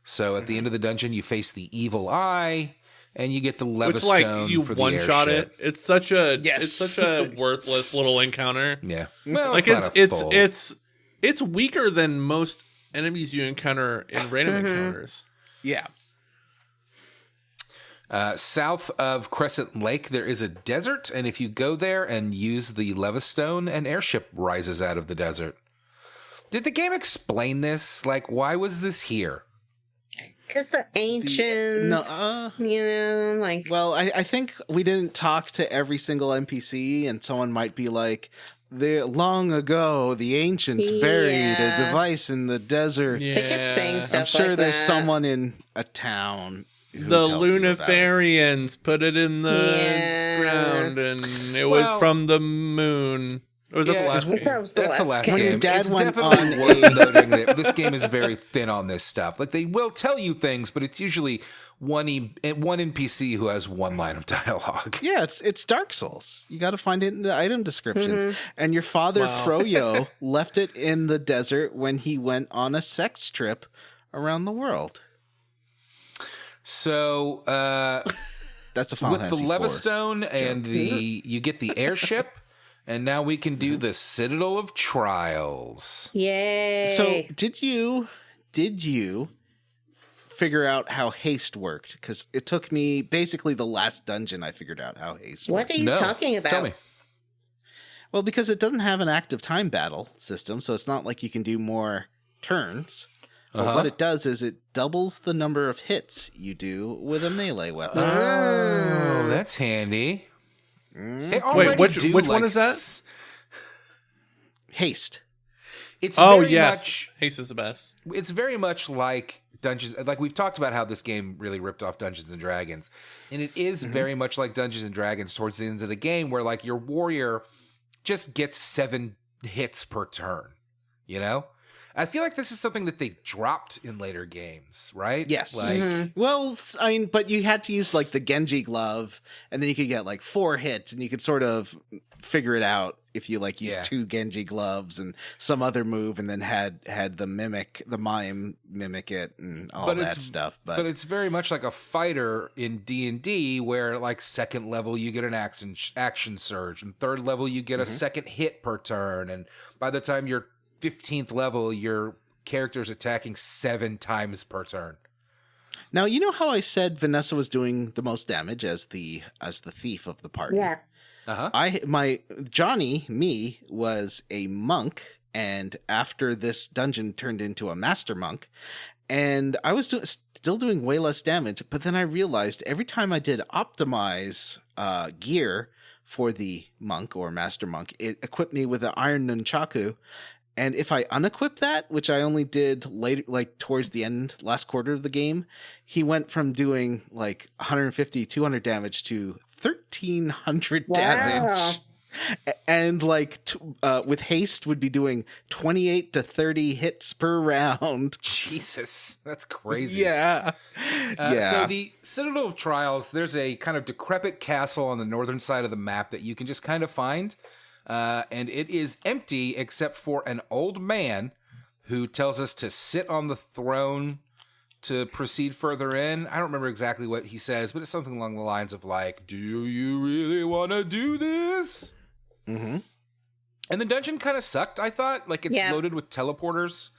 So at the end of the dungeon, you face the evil eye, and you get the Which Levistone you for the one shot airship. it. It's such a Yes. it's such a worthless little encounter. Yeah, well, Like not a full- it's weaker than most enemies you encounter in random encounters. Yeah. South of Crescent Lake, there is a desert, and if you go there and use the Levistone, an airship rises out of the desert. Did the game explain this? Like, why was this here? Because the ancients, like... Well, I think we didn't talk to every single NPC, and someone might be like, long ago, the ancients buried a device in the desert. Yeah. They kept saying stuff I'm sure like there's that. someone in a town who The tells you about it. Lunafarians put it in the ground, and it was from the moon. Or was that the last game? That's the last When your game. dad It's went definitely on worth noting that this game is very thin on this stuff. Like, they will tell you things, but it's usually one NPC who has one line of dialogue. Yeah, it's Dark Souls. You got to find it in the item descriptions. And your father, Froyo, left it in the desert when he went on a sex trip around the world. So, That's a Final with the Fantasy IV. Levistone and you get the airship, and now we can do the Citadel of Trials. Yay! So, did you figure out how haste worked? Because it took me basically the last dungeon I figured out how haste What worked. are you talking about? Tell me. Well, because it doesn't have an active time battle system, so it's not like you can do more turns. But what it does is it doubles the number of hits you do with a melee weapon. Oh, that's handy. They Wait, already which do, one like, is that? Haste. It's Oh, very yes. much, Haste is the best. it's very much like Dungeons. Like, we've talked about how this game really ripped off Dungeons and Dragons, and it is very much like Dungeons and Dragons towards the end of the game, where like your warrior just gets 7 hits per turn. You know, I feel like this is something that they dropped in later games, right? Yes. Like, Well, I mean, but you had to use like the Genji glove, and then you could get like 4 hits, and you could sort of figure it out if you like use 2 Genji gloves and some other move, and then had the mime mimic it and all that stuff. But it's very much like a fighter in D&D, where like second level you get an action surge, and third level you get a second hit per turn, and by the time you're 15th level, your character's attacking 7 times per turn. Now, you know how I said Vanessa was doing the most damage as the thief of the party? Yeah. Me was a monk, and after this dungeon turned into a master monk, and I was still doing way less damage, but then I realized every time I did optimize gear for the monk or master monk, it equipped me with an iron nunchaku. And if I unequip that, which I only did later, like towards the end, last quarter of the game, he went from doing like 150, 200 damage to 1,300 damage. And like with haste would be doing 28 to 30 hits per round. Jesus, that's crazy. Yeah. So the Citadel of Trials, there's a kind of decrepit castle on the northern side of the map that you can just kind of find. And it is empty except for an old man who tells us to sit on the throne to proceed further in. I don't remember exactly what he says, but it's something along the lines of like, "Do you really want to do this?" Mm-hmm. And the dungeon kind of sucked, I thought. Like, it's loaded with teleporters,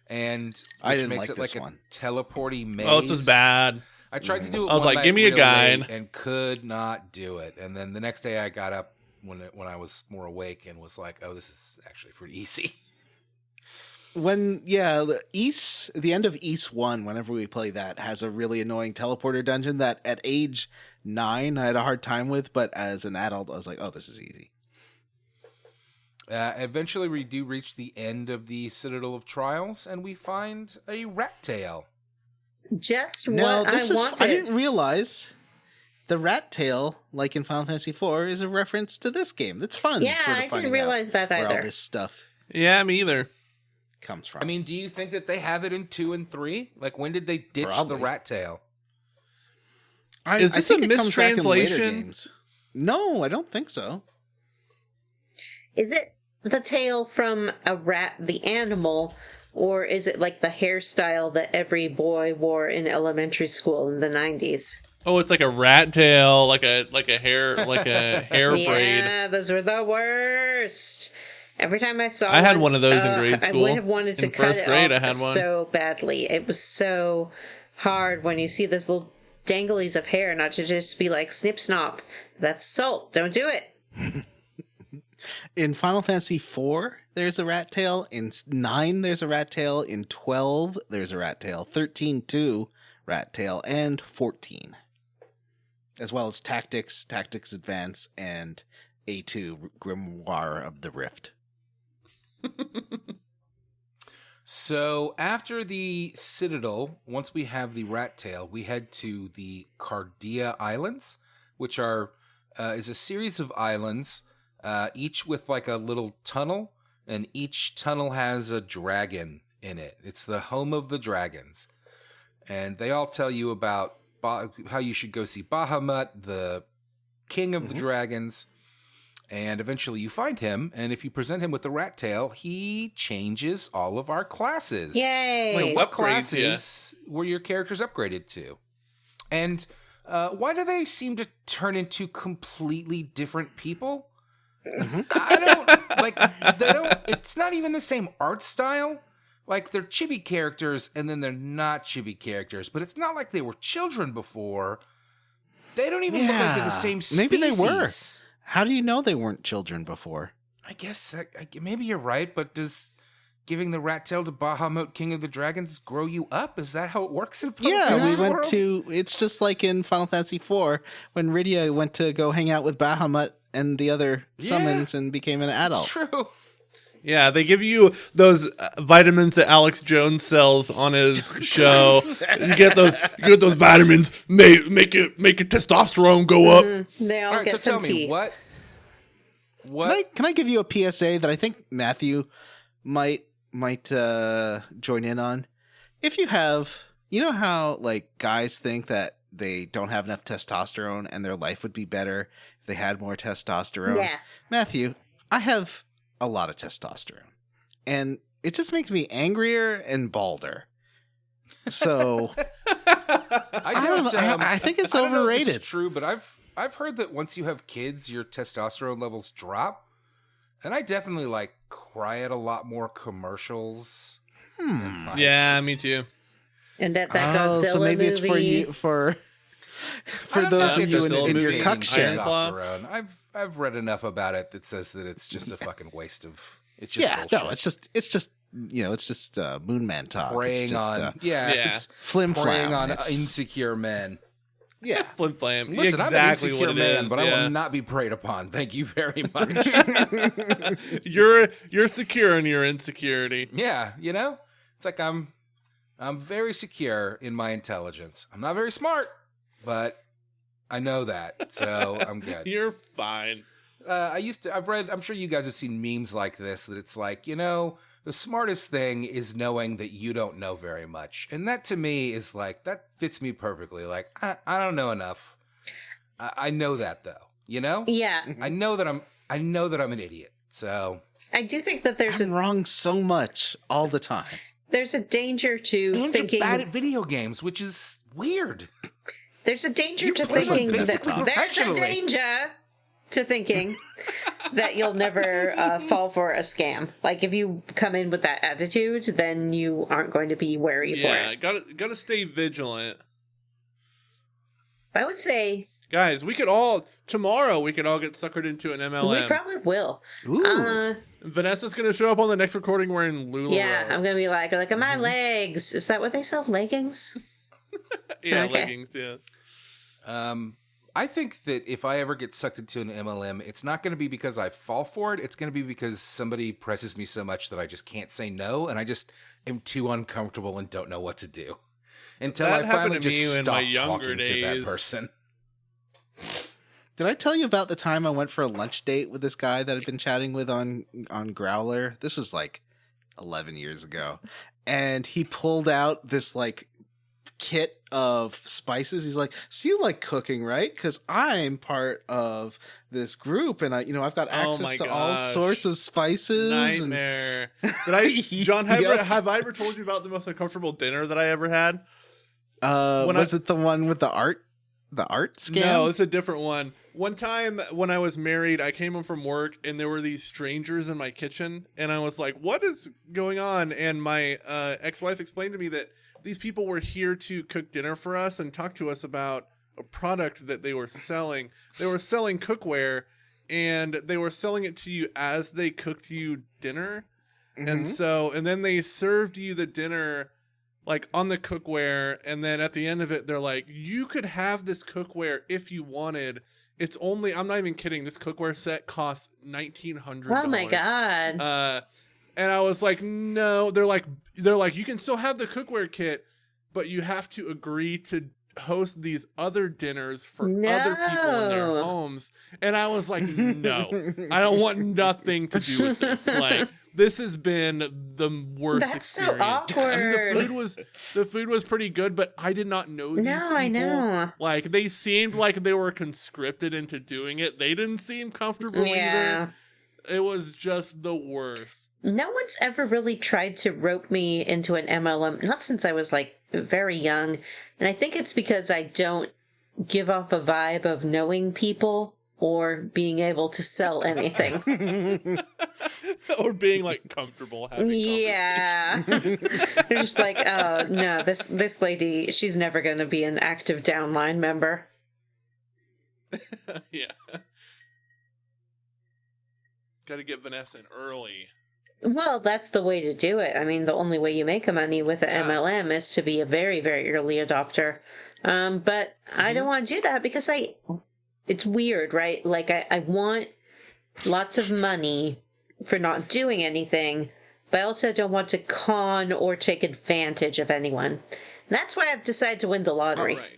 and I which didn't makes like it like this a one. teleporty maze. Oh, this was bad. I tried to do it. I was one like, "Give night me a really guide," late and could not do it. And then the next day, I got up when I was more awake and was like, "Oh, this is actually pretty easy." The end of East 1, whenever we play that, has a really annoying teleporter dungeon that at age 9 I had a hard time with, but as an adult I was like, oh, this is easy. Eventually, we do reach the end of the Citadel of Trials, and we find a rat tail. Just Now, what I wanted. I didn't realize the rat tail, like in Final Fantasy IV, is a reference to this game. It's fun. Yeah, sort of I didn't finding realize out that where all either. this stuff Yeah, me either. comes from. I mean, do you think that they have it in 2 and 3? Like, when did they ditch Probably. the rat tail? Is this think a it comes back in later mistranslation? games. No, I don't think so. Is it the tail from a rat, the animal, or is it like the hairstyle that every boy wore in elementary school in the 90s? Oh, it's like a rat tail, like a hair braid. Yeah, those were the worst. Every time I saw I had one of those in grade school. I would have wanted to In cut first it grade, off I had one. so badly. It was so hard when you see those little danglies of hair, not to just be like, snip snop. That's salt. Don't do it. In Final Fantasy IV, there's a rat tail. In 9, there's a rat tail. In 12, there's a rat tail. 13, 2, rat tail. And 14. As well as Tactics, Tactics Advance, and A2, Grimoire of the Rift. So after the Citadel, once we have the rat tail, we head to the Cardia Islands, which are is a series of islands, each with like a little tunnel, and each tunnel has a dragon in it. It's the home of the dragons, and they all tell you about how you should go see Bahamut, the king of the dragons. And eventually you find him, and if you present him with the rat tail, he changes all of our classes. Yay! So what Upgrades, classes were your characters upgraded to? And why do they seem to turn into completely different people? It's not even the same art style. Like, they're chibi characters, and then they're not chibi characters. But it's not like they were children before. They don't even look like they're the same species. Maybe they were. How do you know they weren't children before? I guess maybe you're right, but does giving the rat tail to Bahamut, King of the Dragons, grow you up? Is that how it works in Final Fantasy we went world? to. It's just like in Final Fantasy IV when Rydia went to go hang out with Bahamut and the other summons and became an adult. It's true. Yeah, they give you those vitamins that Alex Jones sells on his show. You get those vitamins, make your testosterone go up. They all, All right, get so some tell me, tea. what? Can I give you a PSA that I think Matthew might join in on? If you have, you know how like guys think that they don't have enough testosterone and their life would be better if they had more testosterone? Yeah. Matthew, I have a lot of testosterone, and it just makes me angrier and balder. So I don't know. I think it's I don't know if overrated. this is true, but I've heard that once you have kids, your testosterone levels drop, and I definitely like cry at a lot more commercials. Yeah, me too. And that Godzilla so maybe movie. it's for you for I'm not those of you interested in your dating cuck share. testosterone. I've read enough about it that says that it's just a fucking waste of. It's just bullshit. No, it's just Moon Man talk. Preying it's just, on Yeah. it's flim preying flam. on It's- insecure men. yeah. Flim flam. Listen, exactly I'm an insecure what it man, is, but I yeah. will not be preyed upon. Thank you very much. You're secure in your insecurity. Yeah, you know, it's like I'm very secure in my intelligence. I'm not very smart, but I know that, so I'm good. You're fine. I'm sure you guys have seen memes like this, that it's like, you know, the smartest thing is knowing that you don't know very much. And that to me is like, that fits me perfectly. Like, I don't know enough. I know that though, you know? Yeah. I know that I'm an idiot. So I do think that I'm wrong so much all the time. there's a danger to and thinking. you're bad at video games, which is weird. There's a danger to play them thinking that basically there's a professionally. danger to thinking that you'll never fall for a scam. Like if you come in with that attitude, then you aren't going to be wary for Yeah, it. gotta stay vigilant. I would say Guys, tomorrow we could all get suckered into an MLM. we probably will. Ooh. Vanessa's gonna show up on the next recording wearing Lularoe. Yeah, I'm gonna be like, look at my legs. Is that what they sell? Leggings? Yeah, Okay. leggings, yeah. I think that if I ever get sucked into an MLM, it's not going to be because I fall for it. It's going to be because somebody presses me so much that I just can't say no, and I just am too uncomfortable and don't know what to do until That I happened finally to me just in stop my younger talking to that days. person. Did I tell you about the time I went for a lunch date with this guy that I'd been chatting with on Growler? This was like 11 years ago. And he pulled out this like kit of spices. He's like, "So you like cooking, right? Because I'm part of this group, and I've got Oh access my to all gosh. sorts of spices." and- Nightmare. Did I, John? Yep. Have I ever told you about the most uncomfortable dinner that I ever had? When Was it the one with the art? The art scam? No, it's a different one. One time when I was married, I came home from work and there were these strangers in my kitchen, and I was like, what is going on? And my ex-wife explained to me that these people were here to cook dinner for us and talk to us about a product that they were selling. They were selling cookware, and they were selling it to you as they cooked you dinner. Mhm. And then they served you the dinner like on the cookware, and then at the end of it they're like, you could have this cookware if you wanted. It's only, I'm not even kidding, this cookware set costs $1,900. Oh my God. And I was like, no. They're like you can still have the cookware kit, but you have to agree to host these other dinners for other people in their No. homes. And I was like, no, I don't want nothing to do with this. Like, this has been the worst That's so experience. I mean, awkward. the food was pretty good, but I did not know these people. I know. Like, they seemed like they were conscripted into doing it. They didn't seem comfortable Yeah. either. It was just the worst. No one's ever really tried to rope me into an MLM, not since I was like very young. And I think it's because I don't give off a vibe of knowing people or being able to sell anything. Or being like comfortable having Yeah. They're just like, oh no, this lady, she's never gonna be an active downline member. Yeah. Gotta get Vanessa in early. Well, that's the way to do it. I mean, the only way you make money with an MLM is to be a very, very early adopter. But I don't want to do that because it's weird, right? Like, I want lots of money for not doing anything, but I also don't want to con or take advantage of anyone. That's why I've decided to win the lottery. All right.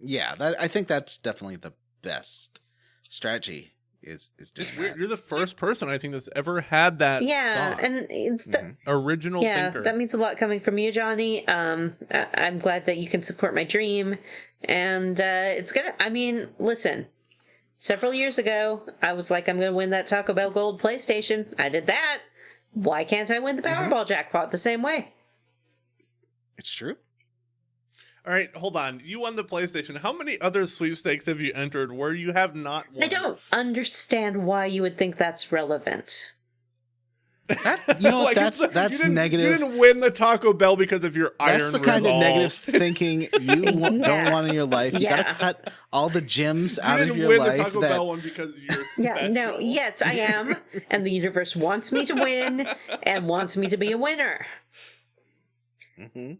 Yeah, I think that's definitely the best strategy is doing It's weird. that. You're the first person I think that's ever had that Yeah, thought. and Original thinker. that means a lot coming from you, Johnny. I'm glad that you can support my dream, and it's gonna. I mean, listen. Several years ago, I was like, I'm gonna win that Taco Bell Gold PlayStation. I did that. Why can't I win the Powerball jackpot the same way? It's true. All right, hold on. You won the PlayStation. How many other sweepstakes have you entered where you have not won? I don't understand why you would think that's relevant. You know, Like, that's you didn't- negative. You didn't win the Taco Bell because of your That's iron the kind resolve. of negative thinking you don't Yeah. want in your life. You Yeah. gotta cut all the gyms You out didn't of your win life. the Taco that Bell one because you're Yeah, special. no, yes, I am. And the universe wants me to win and wants me to be a winner. Mhm.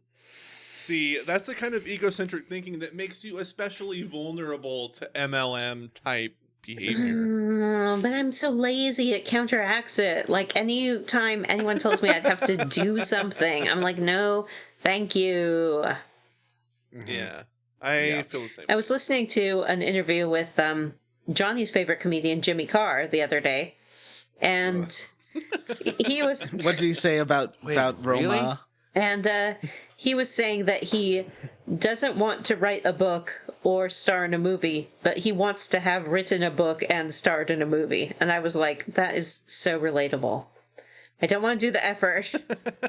See, that's the kind of egocentric thinking that makes you especially vulnerable to MLM type behavior. But I'm so lazy, it counteracts it. Like, any time anyone tells me I'd have to do something, I'm like, no, thank you. Yeah, I feel the same. I was listening to an interview with Johnny's favorite comedian, Jimmy Carr, the other day, and he was What did he say about Roma? really? and he was saying that he doesn't want to write a book or star in a movie, but he wants to have written a book and starred in a movie. And I was like, that is so relatable. I don't want to do the effort,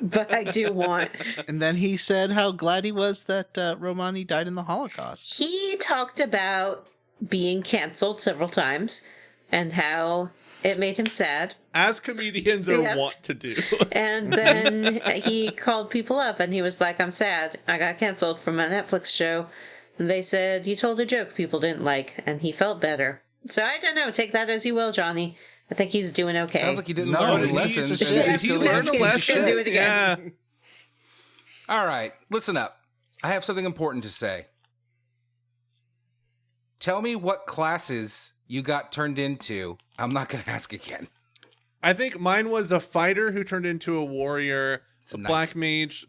but I do want. And then he said how glad he was that Romani died in the Holocaust. He talked about being canceled several times and how it made him sad. As comedians are Yep. wont to do. And then he called people up and he was like, I'm sad. I got canceled from a Netflix show. And they said, you told a joke people didn't like. And he felt better. So I don't know. Take that as you will, Johnny. I think he's doing okay. Sounds like you didn't No, learn he's any a lessons. shit. and Did he's he still learn a a piece of lesson? shit. Do it again. Yeah. All right, listen up. I have something important to say. Tell me what classes you got turned into. I'm not going to ask again. I think mine was a fighter who turned into a warrior, It's a a knight. black mage,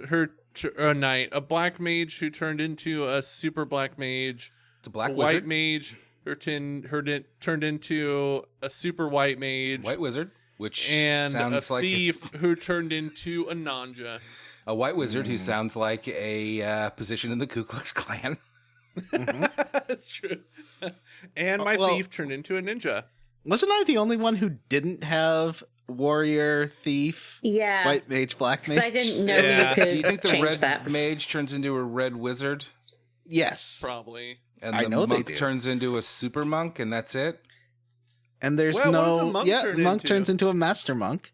a knight, a black mage who turned into a super black mage, It's a black a wizard. white mage who turned into a super white mage, White wizard, which and sounds a like thief who turned into a nanja. a white wizard who sounds like a position in the Ku Klux Klan. That's true. And my well- thief turned into a ninja. Wasn't I the only one who didn't have warrior, thief, Yeah. white mage, black mage? So I didn't know Yeah. you could Do you think the change red that. mage turns into a red wizard? Yes. Probably. And I the know they monk do. turns into a super monk, and that's it. And there's Well, what does no a monk turn the monk into? turns into a master monk.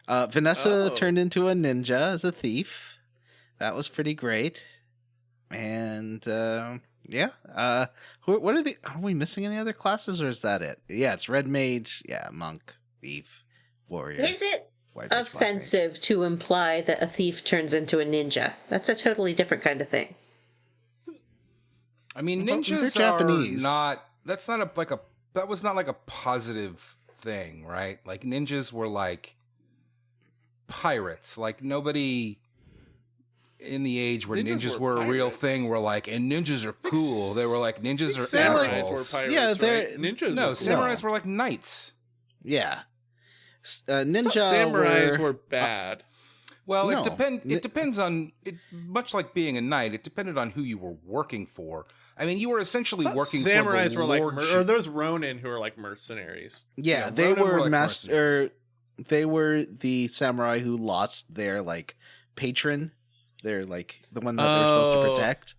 Vanessa Oh. turned into a ninja as a thief. That was pretty great. And yeah, what are the? Are we missing any other classes, or is that it? Yeah, it's red mage. Yeah, monk, thief, warrior. Is it white mage, black mage. offensive to imply that a thief turns into a ninja? That's a totally different kind of thing. I mean, Well, ninjas they're Japanese. are not. That's not a. That was not like a positive thing, right? Like ninjas were like pirates. Like nobody in the age where ninjas were a real pirates. thing were like, and ninjas are cool. They were like, ninjas are Samurais assholes. were pirates, Yeah, they're- right? Ninjas No, were cool. samurais were like knights. Yeah, I ninja thought samurais were were bad. Well, No. it depends on it. Much like being a knight, it depended on who you were working for. I mean, you were essentially working Samurais for the were like, lordship. or those Ronin who are like mercenaries. Yeah, Yeah, they Ronin were were like mercenaries. They were the samurai who lost their like patron. They're like the one that they're supposed Oh. to protect.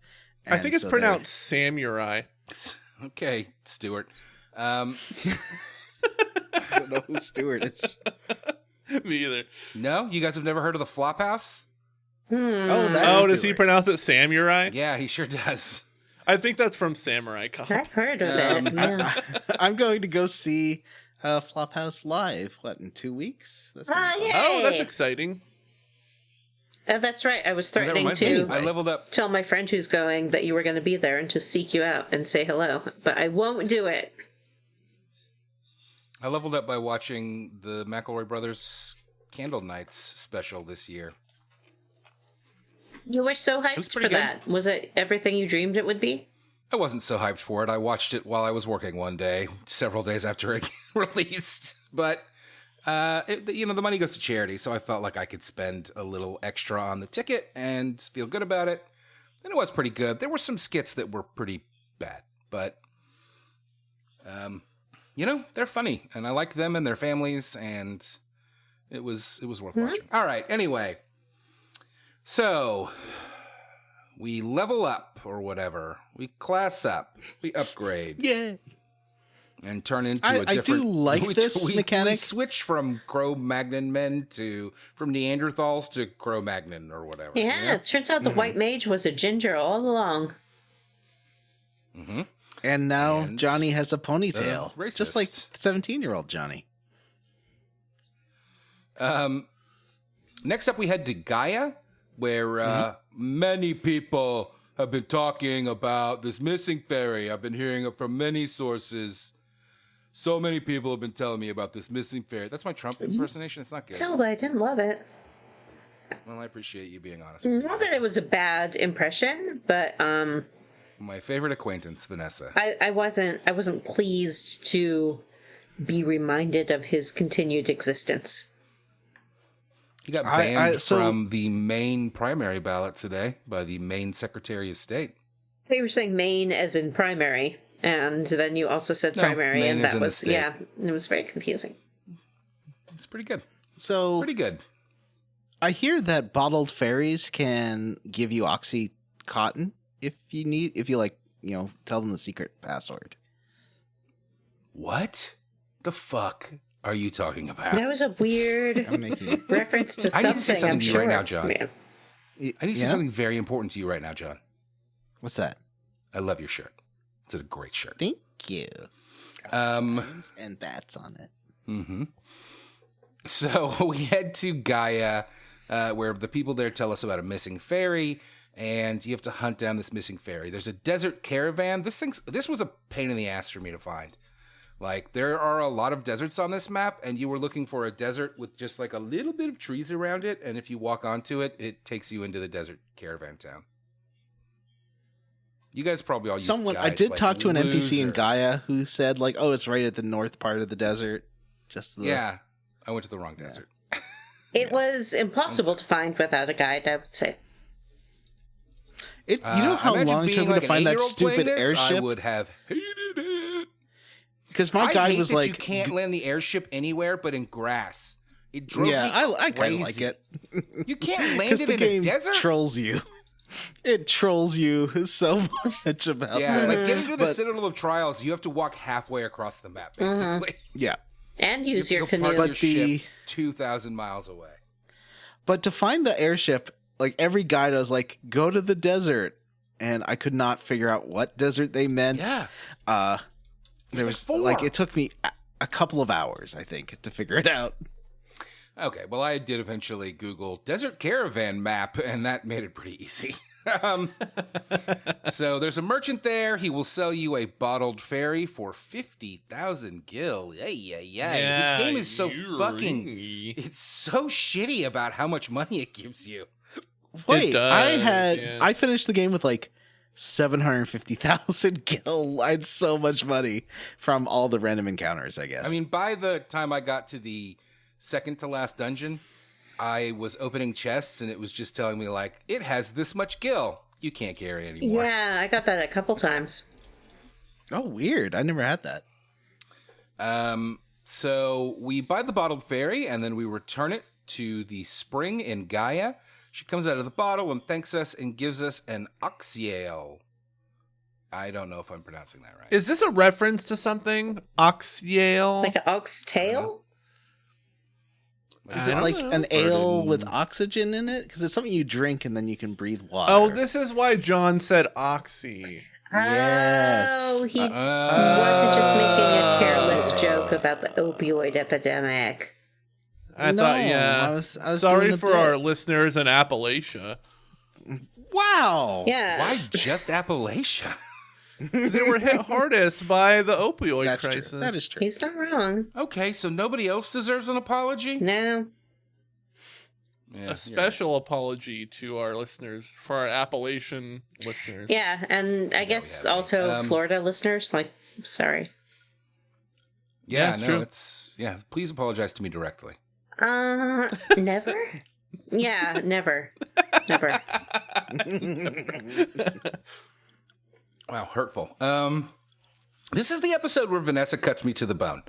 I think it's so pronounced samurai. Okay, Stuart. I don't know who Stewart is. Me either. No, you guys have never heard of the Flophouse? Oh, that's Oh, does he Stewart. pronounce it samurai? Yeah, he sure does. I think that's from Samurai Cop. I've heard of it. Yeah. I'm going to go see Flophouse live. What, in 2 weeks? That's gonna be Ah, fun. yeah. Oh, that's exciting. That's right. I was That threatening reminds me, to I leveled up. tell my friend who's going that you were going to be there and to seek you out and say hello, but I won't do it. I leveled up by watching the McElroy Brothers Candle Nights special this year. You were so was hyped for pretty good. that. Was it everything you dreamed it would be? I wasn't so hyped for it. I watched it while I was working one day, several days after it released. But the money goes to charity, so I felt like I could spend a little extra on the ticket and feel good about it. And it was pretty good. There were some skits that were pretty bad, but they're funny, and I like them and their families, and it was worth watching. All right. Anyway, so we level up or whatever. We class up. We upgrade. Yeah. And turn into I a different. do like this mechanic. We switch from Cro-Magnon men from Neanderthals to Cro-Magnon or whatever. Yeah, it turns out the white mage was a ginger all along. Mm-hmm. And now And Johnny has a ponytail. racist. Just like 17-year-old Johnny. Next up, we head to Gaia, where many people have been talking about this missing fairy. I've been hearing it from many sources. So many people have been telling me about this missing fairy. That's my Trump impersonation. It's not good. So, but I didn't love it. Well, I appreciate you being honest with me. Not that it was a bad impression, but My favorite acquaintance, Vanessa. I wasn't pleased to be reminded of his continued existence. He got banned so- from the Maine primary ballot today by the Maine Secretary of State. You were saying Maine as in primary, and then you also said No, primary, Maine and is that in the was state. it was very confusing. It's pretty good. So Pretty good. I hear that bottled fairies can give you Oxycontin if you tell them the secret password. What the fuck are you talking about? That was a weird I'm making reference to I something. need to say something I'm to you sure. right now, John. Yeah. I need to say something very important to you right now, John. What's that? I love your shirt. It's a great shirt. Thank you. Slimes and bats on it. Mm-hmm. So we head to Gaia, where the people there tell us about a missing fairy, and you have to hunt down this missing fairy. There's a desert caravan. This was a pain in the ass for me to find. Like, there are a lot of deserts on this map, and you were looking for a desert with just like a little bit of trees around it, and if you walk onto it, it takes you into the desert caravan town. You guys probably all use I guides did like talk to an NPC in losers. Gaia who said like, "Oh, it's right at the north part of the desert." Yeah, I went to the wrong desert. It was impossible to find without a guide, I would say. You know how imagine long it took being me like to an find that 8-year-old playing stupid this, I airship? would have hated it. Because my I guide hate was that like, you can't land the airship anywhere but in grass. It drove "Yeah, me I kind of crazy. like it." You can't land Because it the in game a desert? trolls you. It trolls you so much about Yeah, that. like getting to the But- Citadel of Trials, you have to walk halfway across the map, basically. Yeah. And You have use to your go park canoe. But your the- ship 2,000 miles away. But to find the airship, like every guide, I was like, go to the desert. And I could not figure out what desert they meant. Yeah. There was like, it took me a couple of hours, I think, to figure it out. Okay, well, I did eventually Google desert caravan map, and that made it pretty easy. So there's a merchant there. He will sell you a bottled ferry for 50,000 gil. Yeah. This game is so fucking... It's so shitty about how much money it gives you. Wait, does, I finished the game with like 750,000 gil. I had so much money from all the random encounters, I guess. I mean, by the time I got to the second to last dungeon, I was opening chests, and it was just telling me, like, it has this much gil. You can't carry anymore. Yeah, I got that a couple times. oh, weird. I never had that. So we buy the bottled ferry, and then we return it to the spring in Gaia. She comes out of the bottle and thanks us and gives us an oxiale. I don't know if I'm pronouncing that right. Is this a reference to something? Oxiale? Like an ox tail? Is it like an ale with oxygen in it? Because it's something you drink and then you can breathe water. Oh, this is why John said oxy. Yes. Oh, he wasn't just making a careless joke about the opioid epidemic. I No, thought, yeah. I was Sorry doing a for bit. our listeners in Appalachia. Wow. Yeah. Why just Appalachia? Because they were hit hardest by the opioid That's crisis. true. That is true. He's not wrong. Okay, so nobody else deserves an apology? No. Yeah, A special apology to our listeners, for our Appalachian listeners. Yeah, and I guess yeah, also Florida listeners, like, sorry. Yeah, that's no, true. it's... Yeah, please apologize to me directly. Never? Yeah, never. Never. Wow, hurtful. This is the episode where Vanessa cuts me to the bone.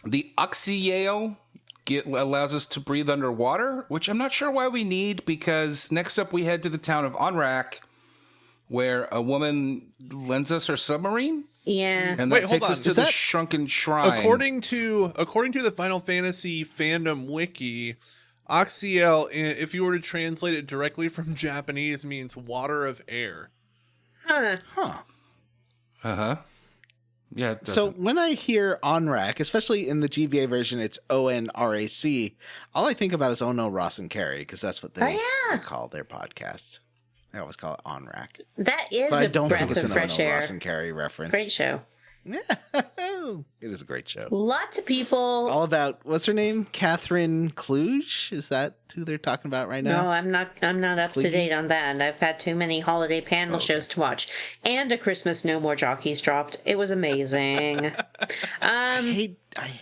The oxiale allows us to breathe underwater, which I'm not sure why we need, because next up we head to the town of Onrak, where a woman lends us her submarine, Yeah. and Wait, that hold takes on. us to Is the that- shrunken shrine. According to the Final Fantasy fandom wiki, oxiale, if you were to translate it directly from Japanese, means water of air. Huh. Huh. Uh-huh. Yeah, it So doesn't. when I hear ONRAC, especially in the GBA version, it's ONRAC. All I think about is Oh No, Ross and Carrie, because that's what they call their podcast. I always call it ONRAC. That is But I a don't think breath it's of an Oh fresh No, air. Ross and Carrie reference. Great show. Yeah, it is a great show. Lots of people. All about, what's her name? Catherine Kluge? Is that who they're talking about right now? No, I'm not up to Please? date on that. And I've had too many holiday panel shows to watch. And a Christmas No More Jockeys dropped. It was amazing. I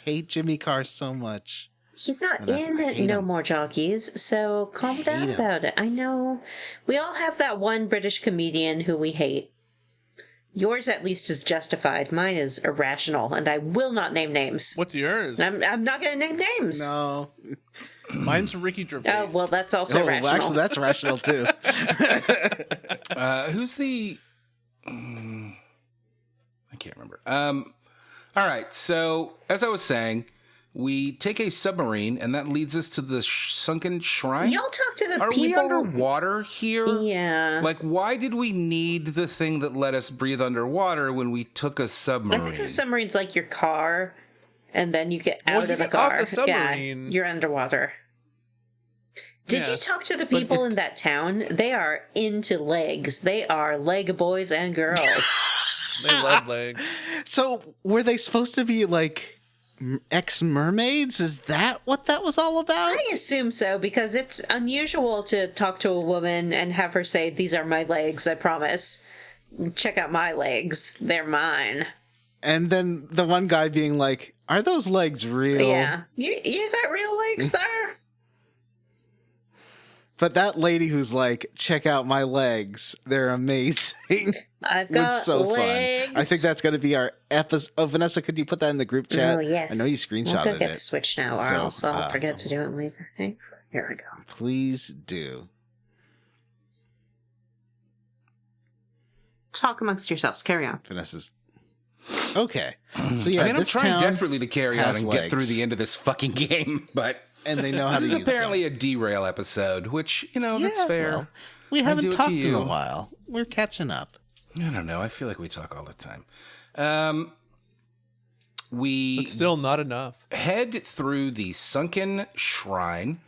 hate Jimmy Carr so much. He's not I hate in No him. More Jockeys, so calm down him. about it. I know. We all have that one British comedian who we hate. Yours, at least, is justified. Mine is irrational, and I will not name names. What's yours? I'm not going to name names. No. Mine's Ricky Gervais. Oh, well, that's also Oh, rational. actually, that's rational too. Who's the... I can't remember. All right, so as I was saying, we take a submarine, and that leads us to the sunken shrine. Y'all talk to the Are people. we underwater here? Yeah. Like, why did we need the thing that let us breathe underwater when we took a I submarine? think the submarine's like your car, and then you get Well, out you of the get off car. the submarine. Yeah, you're underwater. Did Yeah. you talk to the people in that town? They are into legs. They are leg boys and girls. They led legs. So, were they supposed to be like ex-mermaids? Is that what that was all about? I assume so, because it's unusual to talk to a woman and have her say, "These are my legs, I promise. Check out my legs. They're mine." And then the one guy being like, "Are those legs real?" Yeah. You got real legs there? But that lady who's like, "Check out my legs. They're amazing." I've got was so legs. fun. I think that's going to be our episode. Oh, Vanessa, could you put that in the group chat? Oh, yes. I know you I'll go screenshotted get the it. Switch now, or So, else I'll forget to do it later. Hey, Here we go. Please do. Talk amongst yourselves. Carry on. Vanessa's. Okay. So yeah, I mean, I'm this trying town desperately to carry on has and legs. get through the end of this fucking game, but and they know how this to is use apparently a derail episode, which, them. that's fair. Well, we I do haven't it to talked in you. a while. We're catching up. I don't know. I feel like we talk all the time. We But still not enough. head through the sunken shrine.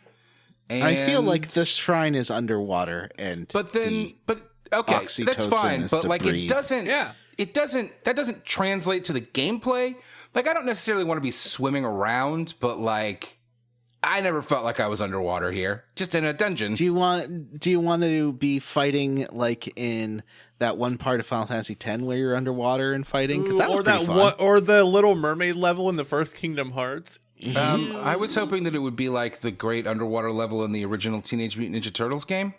And I feel like this shrine is underwater, and But then, the but okay, that's oxytocin fine. is But to like, breathe. it doesn't. That doesn't translate to the gameplay. Like, I don't necessarily want to be swimming around, but like, I never felt like I was underwater here, just in a dungeon. Do you want to be fighting like in that one part of Final Fantasy X where you're underwater and fighting? Because that was or pretty that fun. one, or the Little Mermaid level in the first Kingdom Hearts. I was hoping that it would be like the great underwater level in the original Teenage Mutant Ninja Turtles game.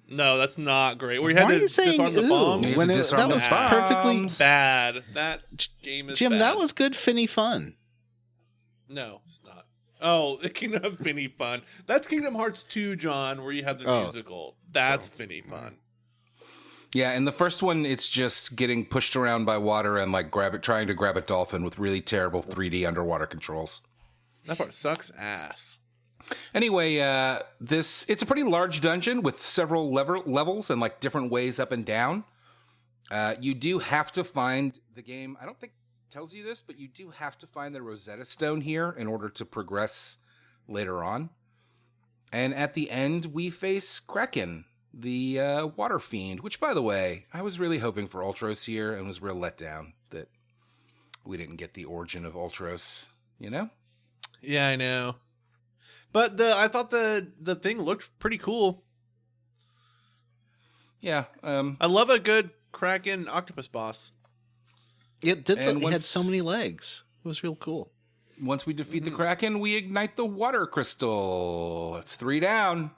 No, that's not great. We Why had are to you saying disarm the ooh? bombs. When to that disarm was the perfectly bombs. Bad. That game is Jim, bad. that was good, finny fun. No, it's not. Oh, the Kingdom of Finny Fun. That's Kingdom Hearts 2, John, where you have the musical. That's Finny Fun. Yeah, in the first one, it's just getting pushed around by water and like trying to grab a dolphin with really terrible 3D underwater controls. That part sucks ass. Anyway, it's a pretty large dungeon with several levels and like different ways up and down. You do have to find the game. I don't think it tells you this, but you do have to find the Rosetta Stone here in order to progress later on. And at the end, we face Kraken, the water fiend, which, by the way, I was really hoping for Ultros here and was real let down that we didn't get the origin of Ultros, you know? Yeah, I know. But I thought the thing looked pretty cool. Yeah. I love a good Kraken octopus boss. It did. And It had once- so many legs. It was real cool. Once we defeat the Kraken, we ignite the water crystal. It's 3 down.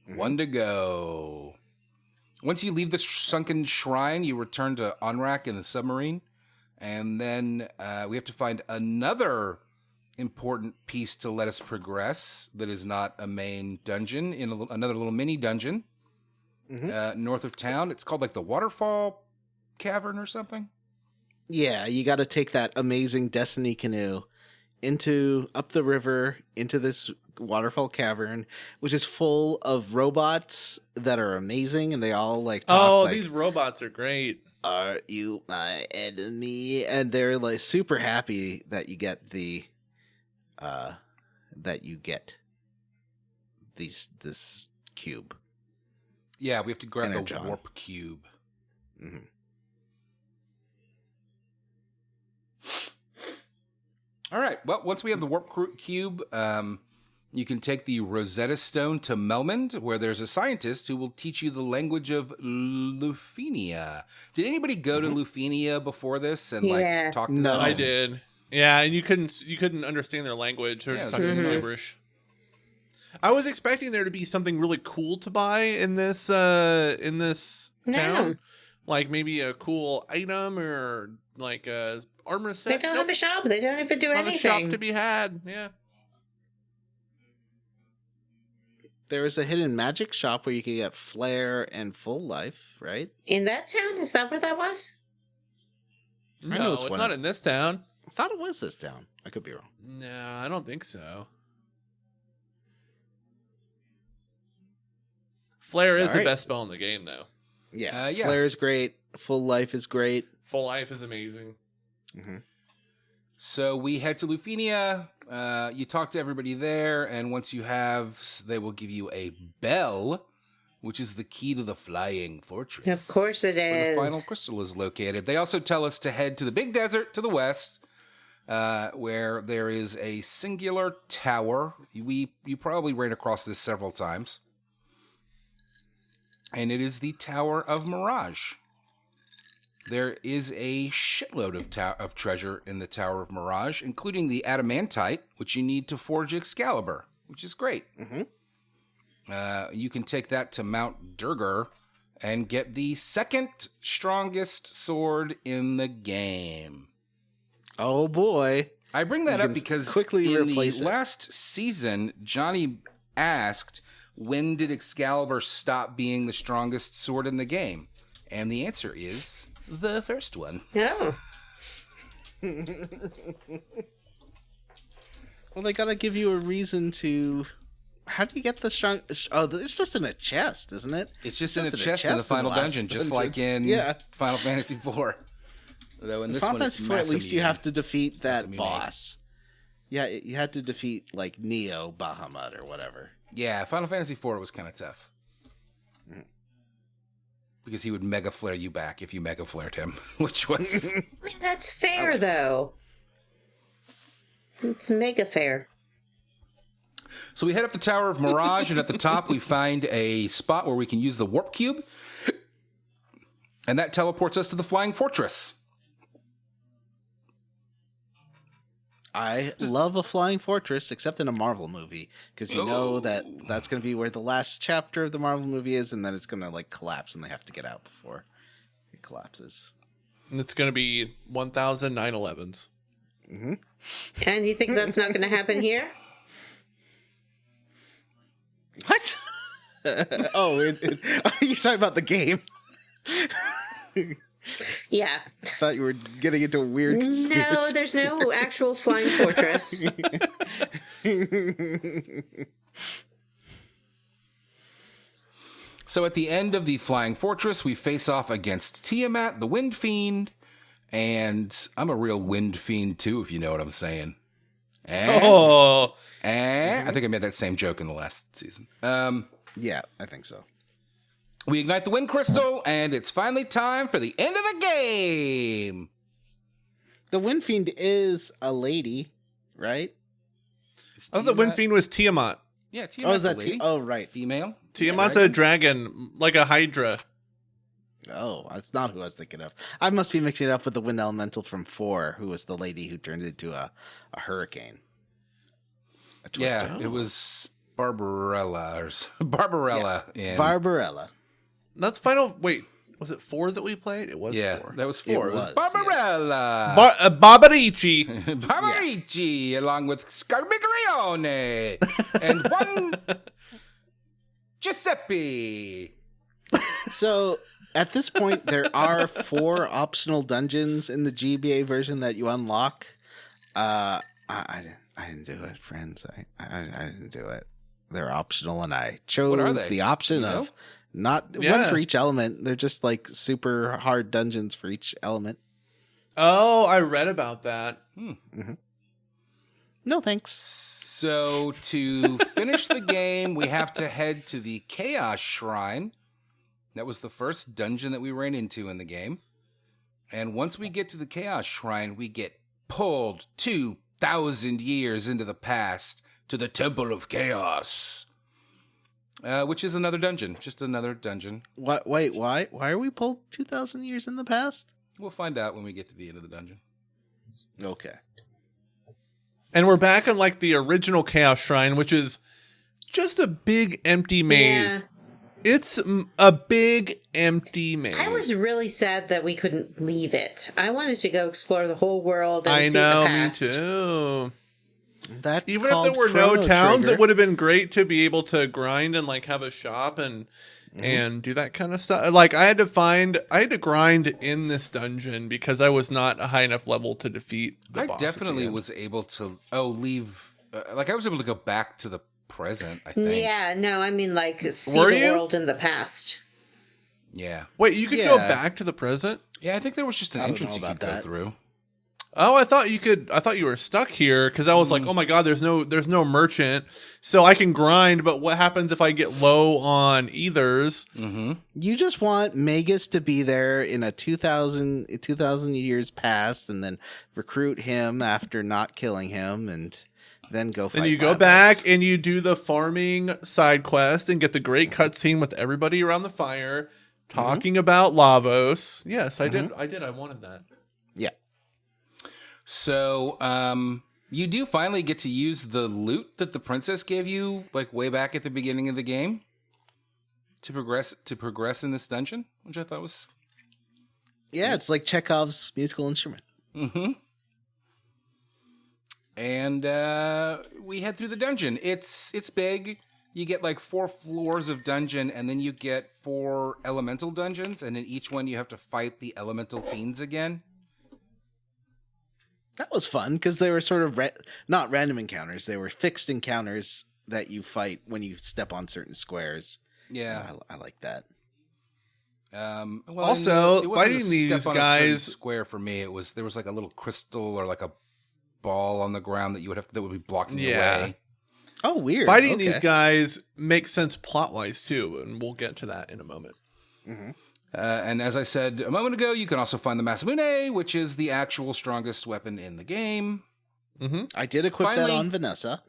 1 to go. Once you leave the sunken shrine, you return to Onrak in the submarine. And then we have to find another important piece to let us progress that is not a main dungeon, in another little mini dungeon north of town. It's called like the Waterfall Cavern or something. Yeah, you got to take that amazing Destiny canoe up the river into this waterfall cavern, which is full of robots that are amazing, and they all like talk like, these robots are great. "Are you my enemy?" And they're like super happy that you get this cube. Yeah, we have to grab the Energon. warp cube. Mm-hmm. All right. Well, once we have the warp cube, you can take the Rosetta Stone to Melmond, where there's a scientist who will teach you the language of Lufenia. Did anybody go to Lufenia before this and Yeah. like talk to No. them? I did. Yeah, and you couldn't understand their language. They were just talking gibberish. I was expecting there to be something really cool to buy in this town, like maybe a cool item or like a armor set. They don't have a shop. They don't even do Not a shop anything. to be had. Yeah. There is a hidden magic shop where you can get Flare and Full Life, right? In that town? Is that where that was? I know No, it's it's one not of- in this town. I thought it was this town. I could be wrong. No, I don't think so. Flare is All the right. best spell in the game, though. Yeah, yeah. Flare is great. Full Life is great. Full life is amazing. Mm-hmm. So we head to Lufenia. You talk to everybody there, and once you have, they will give you a bell, which is the key to the flying fortress. Of course it Where is. the final crystal is located. They also tell us to head to the big desert to the west, where there is a singular tower. You probably ran across this several times. And it is the Tower of Mirage. There is a shitload of treasure in the Tower of Mirage, including the adamantite, which you need to forge Excalibur, which is great. Mm-hmm. You can take that to Mount Durgar and get the second strongest sword in the game. Oh boy. I bring that You up can because quickly in the replace it. last season, Johnny asked, when did Excalibur stop being the strongest sword in the game? And the answer is the first one. Oh. Well, they gotta give you a reason to. How do you get the strong? Oh, it's just in a chest, isn't it? It's just in a chest in the final dungeon, just like in Final Fantasy IV. Though in this Final one, it's Fantasy IV, at least you Massamune. have to defeat that Massamune. boss. Yeah, you had to defeat like Neo Bahamut or whatever. Yeah, Final Fantasy IV was kind of tough. Because he would mega flare you back if you mega flared him, which was... I mean, that's fair, though. It's mega fair. So we head up the Tower of Mirage, and at the top we find a spot where we can use the Warp Cube. And that teleports us to the Flying Fortress. I love a flying fortress, except in a Marvel movie, because you know that that's going to be where the last chapter of the Marvel movie is, and then it's going to like collapse, and they have to get out before it collapses. And it's going to be 1,000 9/11s. Mm-hmm. And you think that's not going to happen here? What? You're talking about the game. Yeah. I thought you were getting into a weird conspiracy. No, there's no actual flying fortress. So at the end of the Flying Fortress, we face off against Tiamat, the Wind Fiend, and I'm a real Wind Fiend too, if you know what I'm saying. I think I made that same joke in the last season. Yeah, I think so. We ignite the Wind Crystal, and it's finally time for the end of the game. The Wind Fiend is a lady, right? Oh, the Wind Fiend was Tiamat. Yeah, Tiamat's is that a lady. right. Female. Tiamat's a dragon, like a Hydra. Oh, that's not who I was thinking of. I must be mixing it up with the Wind Elemental from 4, who was the lady who turned into a hurricane. A twister. Yeah, it was Barbarella. Barbarella. Yeah. Barbarella. That's final. Wait, was it 4 that we played? It was 4. That was 4. It was was, Barbarella. Barbarici. Barbarici, along with Scarmiglione. And one Giuseppe. So, at this point, there are 4 optional dungeons in the GBA version that you unlock. I didn't do it, friends. I didn't do it. They're optional, and I chose the option of not one for each element. They're just like super hard dungeons for each element. Oh, I read about that. Mm-hmm. No, thanks. So to finish the game, we have to head to the Chaos Shrine. That was the first dungeon that we ran into in the game. And once we get to the Chaos Shrine, we get pulled 2,000 years into the past to the Temple of Chaos. Which is another dungeon. Just another dungeon. What? Wait, why? Why are we pulled 2,000 years in the past? We'll find out when we get to the end of the dungeon. Okay. And we're back in like the original Chaos Shrine, which is just a big empty maze. Yeah. It's a big empty maze. I was really sad that we couldn't leave it. I wanted to go explore the whole world and see the past. Me too. That's even if there were no towns, it would have been great to be able to grind and like have a shop and do that kind of stuff. Like I had to grind in this dungeon because I was not a high enough level to defeat the boss. I definitely was able to leave. Like I was able to go back to the present. I think. Yeah, no, I mean like see the world in the past. Yeah. Wait, you could go back to the present? Yeah, I think there was just an entrance you could go through. Oh, I thought you were stuck here because I was like, oh my god, there's no merchant, so I can grind. But what happens if I get low on ethers? Mm-hmm. You just want Magus to be there in a 2,000 years past, and then recruit him after not killing him, and then go fight. And you go back and you do the farming side quest and get the great cutscene with everybody around the fire talking about Lavos. Yes, I did. I wanted that. Yeah. So, you do finally get to use the loot that the princess gave you, like way back at the beginning of the game, to progress in this dungeon, which I thought was. Yeah, it's like Chekhov's musical instrument. Mm-hmm. And we head through the dungeon. It's big. you get like 4 floors of dungeon, and then you get 4 elemental dungeons, and in each one you have to fight the elemental fiends again. That was fun because they were sort of not random encounters. They were fixed encounters that you fight when you step on certain squares. Yeah. I like that. Well, Also, it wasn't a fighting these step on a certain guys- square for me. There was like a little crystal or like a ball on the ground that would be blocking your way. Oh, weird. Fighting these guys makes sense plot-wise, too, and we'll get to that in a moment. Mm-hmm. And as I said a moment ago, you can also find the Masamune, which is the actual strongest weapon in the game. Mm-hmm. I did equip that Finally, on Vanessa.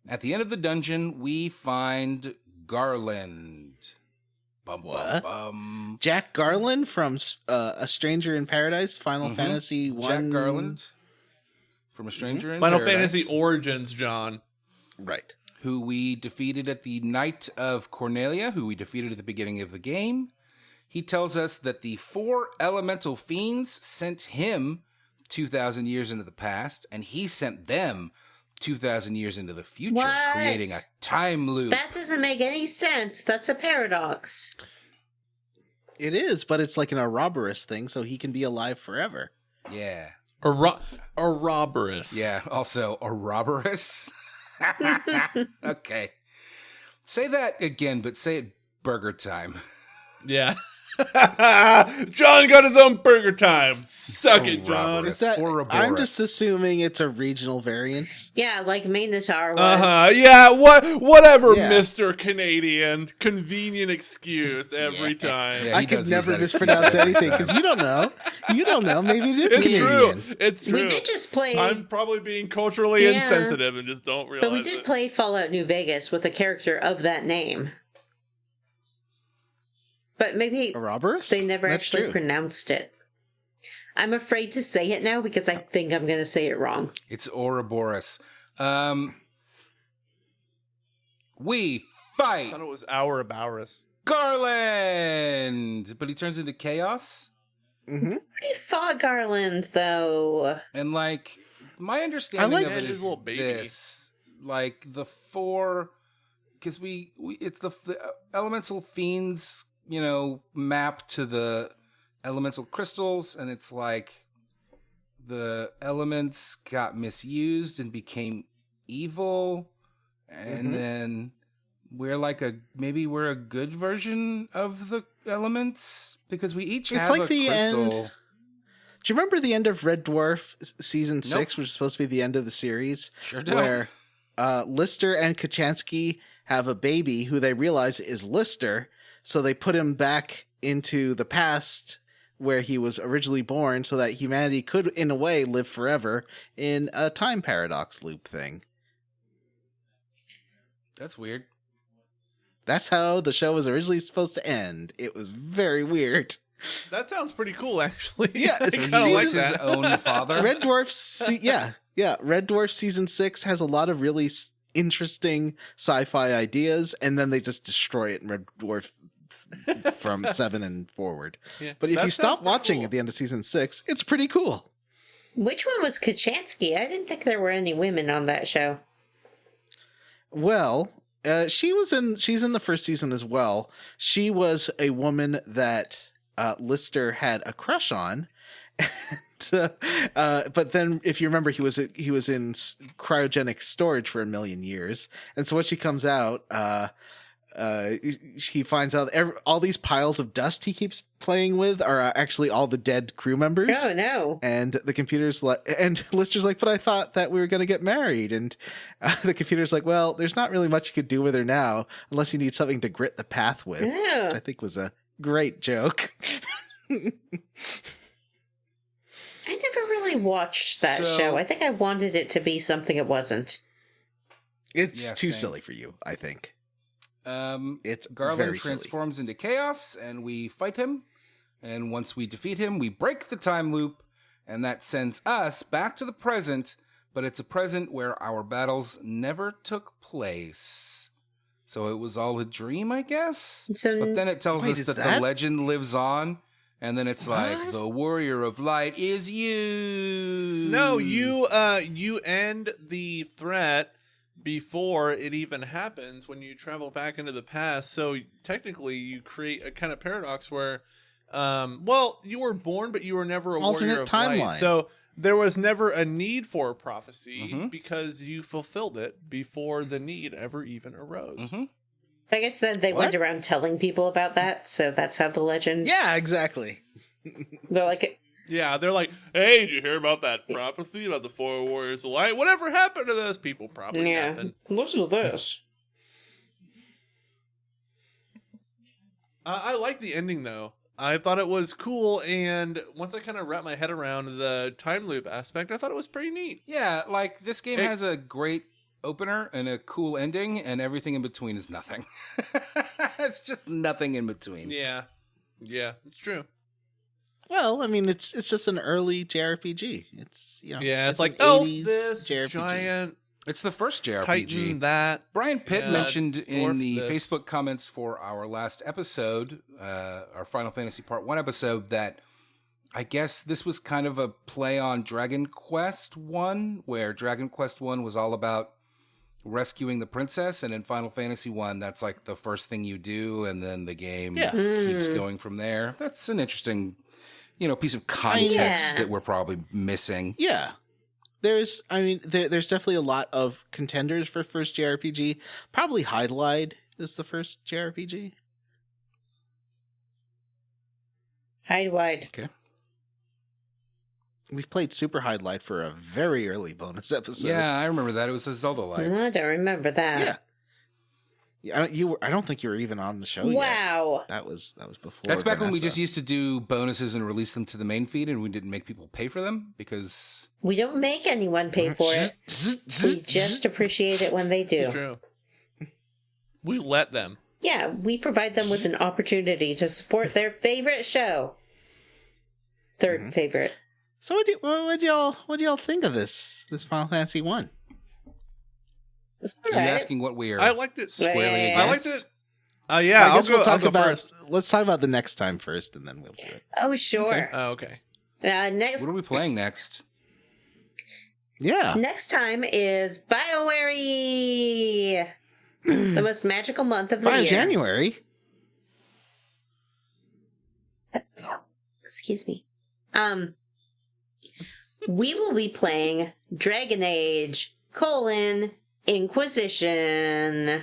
At the end of the dungeon, we find Garland. Bum, What? Bum, bum. Jack Garland from A Stranger in Paradise, Final Mhm. Fantasy 1. Jack Garland from A Stranger in Final Paradise, Fantasy Origins, John. Right. who we defeated at the Night of Cornelia, who we defeated at the beginning of the game. He tells us that the 4 elemental fiends sent him 2,000 years into the past, and he sent them 2,000 years into the future, What? creating a time loop. That doesn't make any sense. That's a paradox. It is, but it's like an Ouroboros thing, so he can be alive forever. Yeah. Ouroboros. Yeah, also Ouroboros. Okay. Say that again, but say it burger time. Yeah. John got his own burger time. Suck it, John. Ouroboros. Is that, Ouroboros. I'm just assuming it's a regional variant. Yeah, like Minotaur was. Yeah, whatever, Yeah. Mr. Canadian. Convenient excuse every time. Yeah, I he could does use never that mispronounce excuse every anything time. because you don't know. You don't know. Maybe it is It's Canadian. true. It's true. We did just play, I'm probably being culturally Yeah. insensitive and just don't realize but we did it. play Fallout New Vegas with a character of that name. But maybe Ouroboros? they never That's actually true. pronounced it. I'm afraid to say it now because I think I'm going to say it wrong. It's Ouroboros. We fight I thought it was Ouroboros. Garland, but he turns into chaos. Mm-hmm. Pretty fought Garland, though. And like my understanding like- of Yeah, it his is little baby. this: like the 4, because we it's the elemental fiends, map to the elemental crystals, and it's like the elements got misused and became evil, and then we're like maybe we're a good version of the elements because we each It's have like a the crystal. end. Do you remember the end of Red Dwarf season 6, Nope. which is supposed to be the end of the series? Sure don't. Where Lister and Kachansky have a baby who they realize is Lister, so they put him back into the past where he was originally born so that humanity could, in a way, live forever in a time paradox loop thing. That's weird. That's how the show was originally supposed to end. It was very weird. That sounds pretty cool, actually. Yeah, I so kind he of like uses his that. own father. Red Dwarf, Red Dwarf season 6 has a lot of really interesting sci-fi ideas, and then they just destroy it in Red Dwarf from 7 and forward. Yeah, But if that you sounds stop pretty watching cool. at the end of season 6, it's pretty cool. Which one was Kachansky? I didn't think there were any women on that show. Well, she's in the first season as well. She was a woman that Lister had a crush on. But then, if you remember, he was in cryogenic storage for 1,000,000 years, and so when she comes out, he finds out all these piles of dust he keeps playing with are actually all the dead crew members. Oh, no. And the computer's like, and Lister's like, but I thought that we were going to get married. And the computer's like, well, there's not really much you could do with her now, unless you need something to grit the path with. Oh. Which I think was a great joke. I never really watched that So- show. I think I wanted it to be something it wasn't. It's Yeah, too same. silly for you, I think. It's Garland very silly. transforms into chaos, and we fight him. And once we defeat him, we break the time loop, and that sends us back to the present. But it's a present where our battles never took place. So it was all a dream, I guess. So, But then it tells Wait, us is that that- the legend lives on, and then it's like What? the warrior of light is you. No, you end the threat. before it even happens when you travel back into the past. So technically you create a kind of paradox where, you were born, but you were never a Alternate warrior of timeline. light. So there was never a need for a prophecy Mhm. because you fulfilled it before the need ever even arose. Mhm. I guess then they went around telling people about that, so that's how the legend. Yeah, exactly. They're like, Yeah, they're like, hey, did you hear about that prophecy about the 4 warriors of light? Whatever happened to those people? Probably yeah, nothing. listen to this. I like the ending, though. I thought it was cool, and once I kind of wrapped my head around the time loop aspect, I thought it was pretty neat. Yeah, like this game It- has a great opener and a cool ending, and everything in between is nothing. It's just nothing in between. Yeah, it's true. Well, I mean, it's just an early JRPG. It's Yeah, it's an like, oh, 80s this JRPG. giant It's the first JRPG. Titan that. Brian Pitt Yeah, mentioned in dwarf the this. Facebook comments for our last episode, our Final Fantasy Part 1 episode, that I guess this was kind of a play on Dragon Quest 1, where Dragon Quest 1 was all about rescuing the princess, and in Final Fantasy 1, that's like the first thing you do, and then the game Yeah. keeps going from there. That's an interesting, piece of context Yeah. that we're probably missing. Yeah. There's definitely a lot of contenders for first JRPG. Probably Hydelide is the first JRPG. Hide wide. Okay. We've played Super Hydelide for a very early bonus episode. Yeah, I remember that. It was a Zelda-like. I don't remember that. Yeah. I don't think you were even on the show yet. Wow. That was before. That's back when we Vanessa. just used to do bonuses and release them to the main feed, and we didn't make people pay for them because We don't make anyone pay for it. We just appreciate it when they It's do. true. We let them. Yeah, we provide them with an opportunity to support their favorite show. Third favorite. So what do y'all think of this Final Fantasy 1? It's are you alright. asking what we are I liked it. squarely Yeah. I against? liked it. Yeah, I guess we'll talk I'll go about. first. Let's talk about the next time first, and then we'll do it. Oh, sure. Oh, okay. Next What are we playing next? Yeah. next time is BioWary, the most magical month of the By year. January. Excuse me. We will be playing Dragon Age: Inquisition.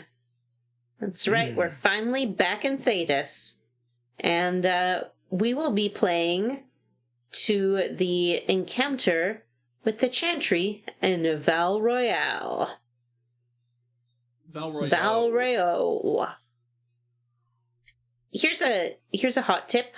That's right, we're finally back in Thetis. And we will be playing to the encounter with the Chantry in Val Royale. Val Royale. Val Royale. Here's a hot tip.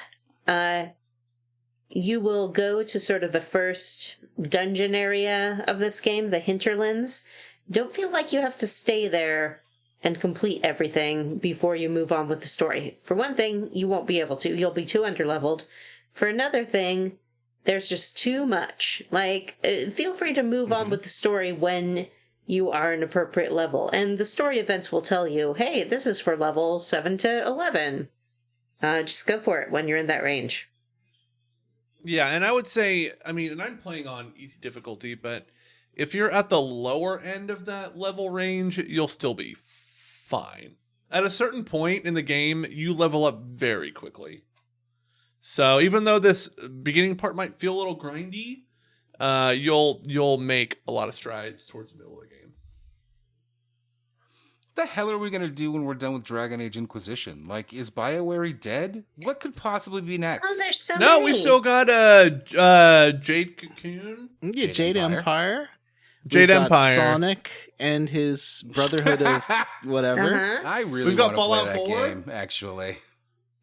You will go to sort of the first dungeon area of this game, the hinterlands. Don't feel like you have to stay there and complete everything before you move on with the story. For one thing, you won't be able to. You'll be too underleveled. For another thing, there's just too much. Feel free to move on with the story when you are an appropriate level. And the story events will tell you, hey, this is for level 7 to 11. Just go for it when you're in that range. Yeah, and I would say, and I'm playing on easy difficulty, but if you're at the lower end of that level range, you'll still be fine. At a certain point in the game, you level up very quickly. So even though this beginning part might feel a little grindy, you'll make a lot of strides towards the middle of the game. What the hell are we going to do when we're done with Dragon Age Inquisition? Like, is BioWary dead? What could possibly be next? Oh, there's so No, many. we still got Jade Cocoon. Yeah, Jade Jade Empire. Empire. Jade We've got Empire. Sonic and his Brotherhood of whatever. Uh-huh. I really We've got want to play Fallout that 4? game, actually.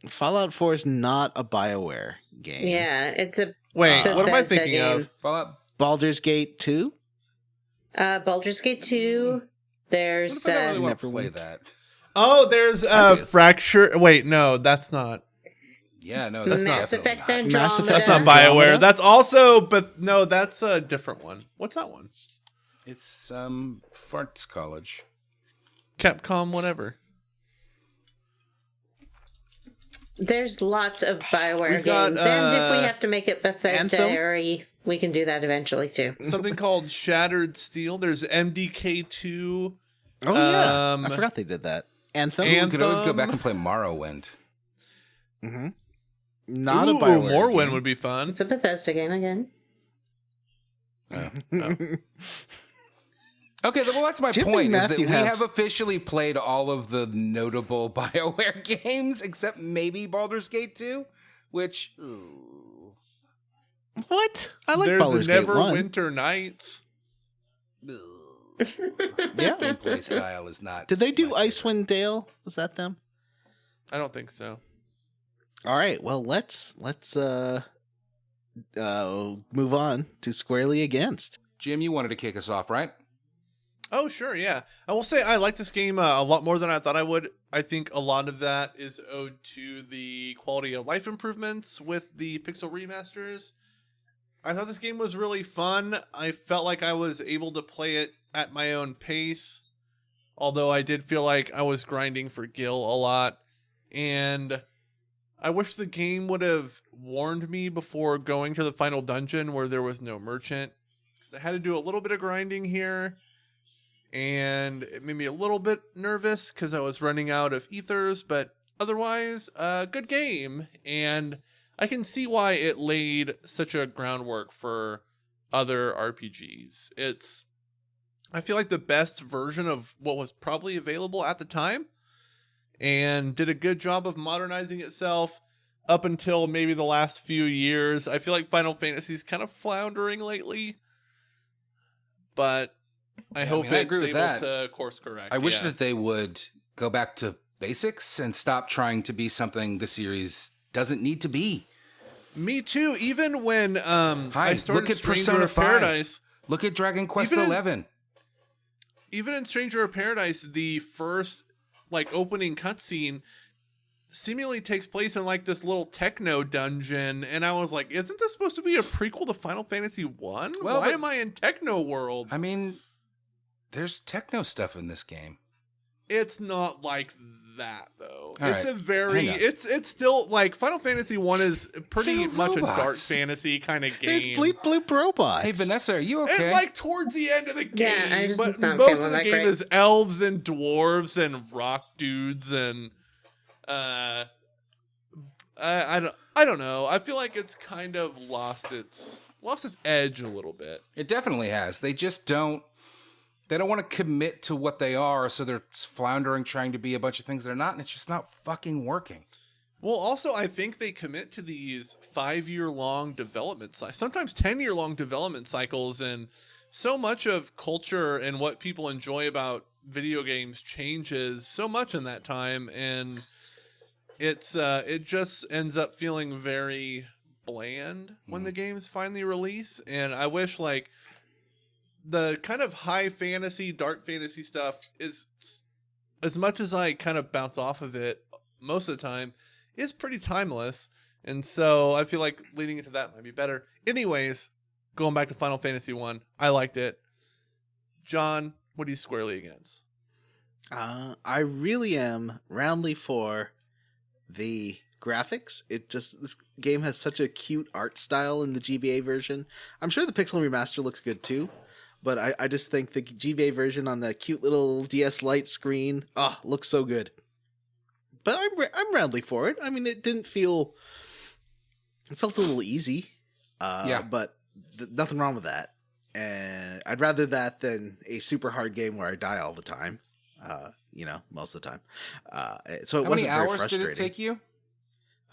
Fallout 4 is not a BioWare game. Yeah, it's a Wait, what am I Bethesda thinking game. of? Fallout. Baldur's Gate 2? Baldur's Gate 2. What There's if I don't really want to Never play went. that? Oh, there's I do. Fracture. Wait, no, that's not. Yeah, no, that's Mass definitely Effect not. Andromeda. Mass Effect That's not Andromeda? BioWare. That's also, but no, that's a different one. What's that one? It's Farts College. Capcom, whatever. There's lots of BioWare We've got, games, and if we have to make it Bethesda Anthem? area, we can do that eventually too. Something called Shattered Steel. There's MDK2. Oh yeah, Um, I forgot they did that. Anthem. We could always go Anthem. back and play Morrowind. Mm-hmm. Not a Ooh, Bioware Morrowind game. would be fun. It's a Bethesda game again. Oh. Okay, well, that's my Jim point, and is that Matthew we have- have officially played all of the notable BioWare games, except maybe Baldur's Gate 2, which... ooh. What? I like There's Baldur's Gate 1. Neverwinter Nights. Ugh. Yeah. Gameplay style is not... Did they do my favorite. Icewind Dale? Was that them? I don't think so. All right. Well, let's move on to Squarely Against. Jim, you wanted to kick us off, right? Oh, sure, yeah. I will say I like this game a lot more than I thought I would. I think a lot of that is owed to the quality of life improvements with the pixel remasters. I thought this game was really fun. I felt like I was able to play it at my own pace, although I did feel like I was grinding for Gil a lot. And I wish the game would have warned me before going to the final dungeon where there was no merchant, because I had to do a little bit of grinding here. And it made me a little bit nervous because I was running out of ethers, but otherwise, good game. And I can see why it laid such a groundwork for other RPGs. I feel like the best version of what was probably available at the time, and did a good job of modernizing itself up until maybe the last few years. I feel like Final Fantasy's kind of floundering lately, but I hope I it's agree with able that. to course correct. I wish yeah. that they would go back to basics and stop trying to be something the series doesn't need to be. Me too. Even when I Hi, started look at Stranger Persona of 5. Paradise, Look at Dragon Quest Even in- 11. even in Stranger of Paradise, the first opening cutscene seemingly takes place in this little techno dungeon, and I was like, isn't this supposed to be a prequel to Final Fantasy 1? Well, Why but- am I in techno world? I mean, there's techno stuff in this game. It's not like that though. All It's right, a very hang on. it's still Final Fantasy 1 is pretty They're much a dark robots. fantasy kind of game. There's bleep bloop robots. Hey, Vanessa, are you okay? And towards the end of the game, Yeah, I just but was not most feeling of the that game great. is elves and dwarves and rock dudes and I don't know. I feel like it's kind of lost its edge a little bit. It definitely has. They just don't want to commit to what they are, so they're floundering trying to be a bunch of things they're not, and it's just not fucking working. Well, also, I think they commit to these 5-year-long development cycles, sometimes 10-year-long development cycles, and so much of culture and what people enjoy about video games changes so much in that time, and it just ends up feeling very bland when the games finally release. And I wish the kind of high fantasy, dark fantasy stuff is, as much as I kind of bounce off of it most of the time, is pretty timeless. And so I feel like leading into that might be better. Anyways, going back to Final Fantasy 1, I liked it. John, what are you squarely against? I really am roundly for the graphics. This game has such a cute art style in the GBA version. I'm sure the pixel remaster looks good too, but I just think the GBA version on the cute little DS Lite screen, looks so good. But I'm roundly for it. I mean, it felt a little easy. Yeah. But nothing wrong with that. And I'd rather that than a super hard game where I die all the time. Most of the time. So it How wasn't many very hours frustrating. did it take you?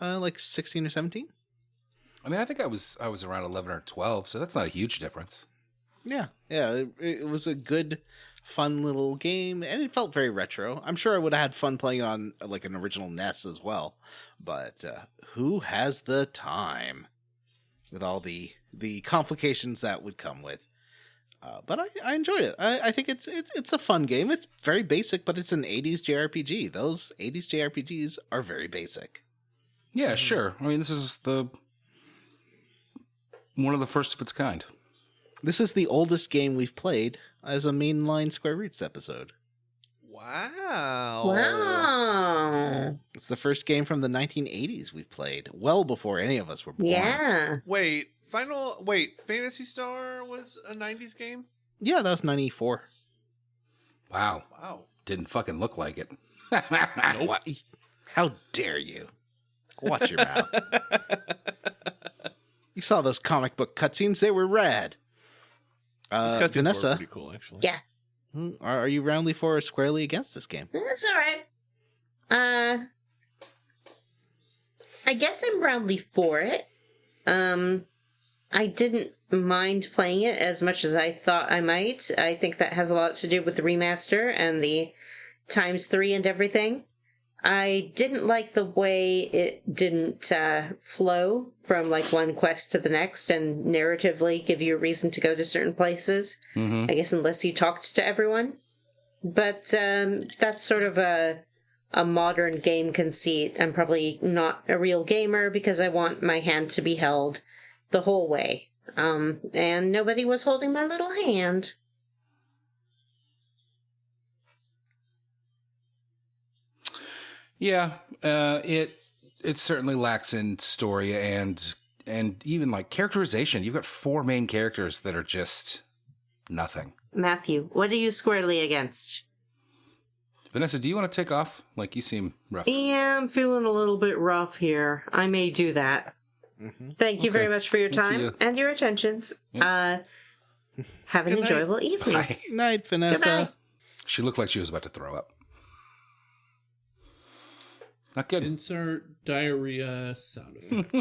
Like 16 or 17. I mean, I think I was around 11 or 12, so that's not a huge difference. Yeah. It was a good, fun little game, and it felt very retro. I'm sure I would have had fun playing it on an original NES as well. But who has the time with all the complications that would come with? But I enjoyed it. I think it's a fun game. It's very basic, but it's an 80s JRPG. Those 80s JRPGs are very basic. Yeah, sure. I mean, this is one of the first of its kind. This is the oldest game we've played as a mainline Square Roots episode. Wow. Wow. It's the first game from the 1980s we've played, well before any of us were born. Yeah. Wait, Phantasy Star was a 90s game? Yeah, that was 94. Wow. Wow. Didn't fucking look like it. What? How dare you? Watch your mouth. You saw those comic book cutscenes. They were rad. These cutscenes were Vanessa, pretty cool, actually. Yeah, are you roundly for or squarely against this game? that's all right. I guess I'm roundly for it. I didn't mind playing it as much as I thought I might. I think that has a lot to do with the remaster and the ×3 and everything. I didn't like the way it didn't flow from like one quest to the next and narratively give you a reason to go to certain places. Mm-hmm. I guess unless you talked to everyone. But that's sort of a modern game conceit. I'm probably not a real gamer because I want my hand to be held the whole way. And nobody was holding my little hand. Yeah, it certainly lacks in story and even like characterization. You've got 4 main characters that are just nothing. Matthew, what are you squarely against? Vanessa, do you want to take off? Like, you seem rough. Yeah, I'm feeling a little bit rough here. I may do that. Mm-hmm. Thank you very much for your We'll see time you. and your attentions. Yep. Have an Good night. enjoyable evening. Bye. Night, Vanessa. Goodbye. She looked like she was about to throw up. Not good. Insert diarrhea sound effect.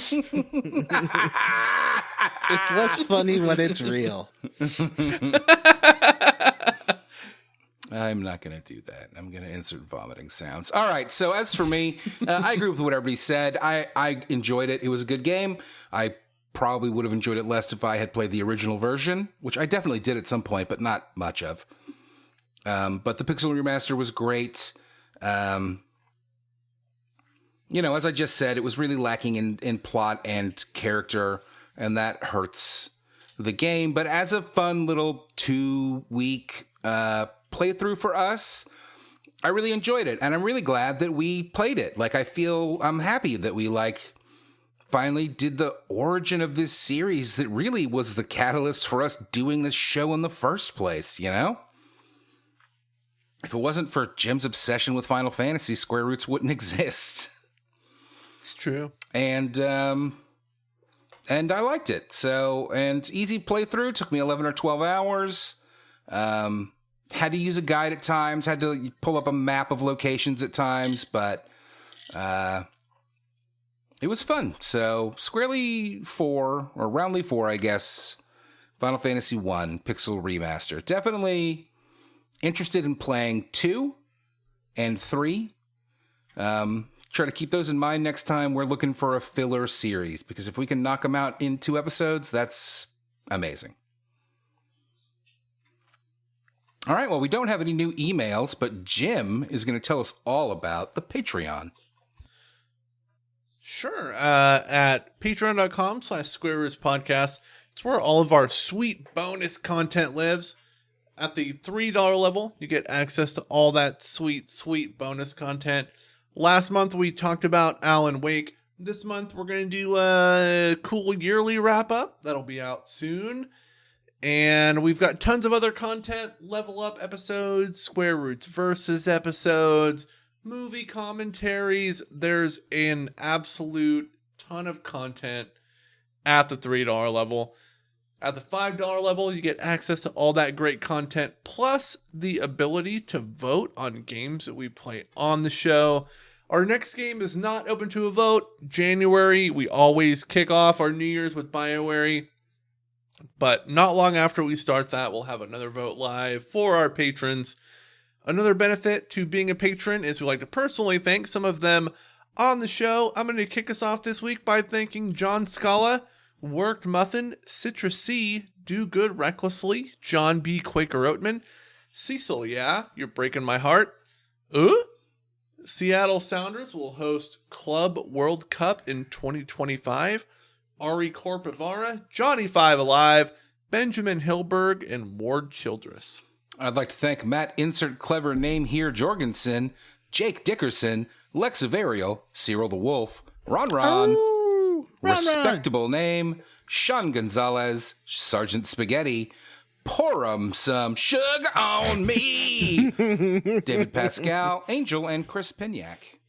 It's less funny when it's real. I'm not going to do that. I'm going to insert vomiting sounds. All right. So as for me, I agree with what everybody said. I enjoyed it. It was a good game. I probably would have enjoyed it less if I had played the original version, which I definitely did at some point, but not much of. But the Pixel Remaster was great. You know, as I just said, it was really lacking in plot and character, and that hurts the game. But as a fun little 2-week playthrough for us, I really enjoyed it, and I'm really glad that we played it. Like, I'm happy that we finally did the origin of this series that really was the catalyst for us doing this show in the first place, you know? If it wasn't for Jim's obsession with Final Fantasy, Square Roots wouldn't exist. It's true. And I liked it. So, and easy playthrough, took me 11 or 12 hours. Had to use a guide at times, had to pull up a map of locations at times, but it was fun. So, squarely 4, or roundly 4, I guess, Final Fantasy 1 Pixel Remaster. Definitely interested in playing 2 and 3. Try to keep those in mind next time we're looking for a filler series, because if we can knock them out in 2 episodes, that's amazing. All right, well, we don't have any new emails, but Jim is going to tell us all about the Patreon. Sure. At patreon.com/Square Roots Podcast. It's where all of our sweet bonus content lives. At the $3 level, you get access to all that sweet, sweet bonus content. Last month, we talked about Alan Wake. This month, we're going to do a cool yearly wrap-up. That'll be out soon. And we've got tons of other content, level up episodes, Square Roots Versus episodes, movie commentaries. There's an absolute ton of content at the $3 level. At the $5 level, you get access to all that great content, plus the ability to vote on games that we play on the show. Our next game is not open to a vote. January, we always kick off our New Year's with BioWare. But not long after we start that, we'll have another vote live for our patrons. Another benefit to being a patron is we like to personally thank some of them on the show. I'm going to kick us off this week by thanking John Scala, Worked Muffin, Citrus C, Do Good Recklessly, John B. Quaker Oatman, Cecil, yeah, you're breaking my heart. Seattle Sounders will host Club World Cup in 2025. Ari Corpivara, Johnny Five Alive, Benjamin Hilberg, and Ward Childress. I'd like to thank Matt Insert Clever Name Here Jorgensen, Jake Dickerson, Lex Avariel, Cyril the Wolf, Ron, Ron. Respectable Name, Sean Gonzalez, Sergeant Spaghetti, Pour 'em some sugar on me. David Pascal, Angel, and Chris Pignac.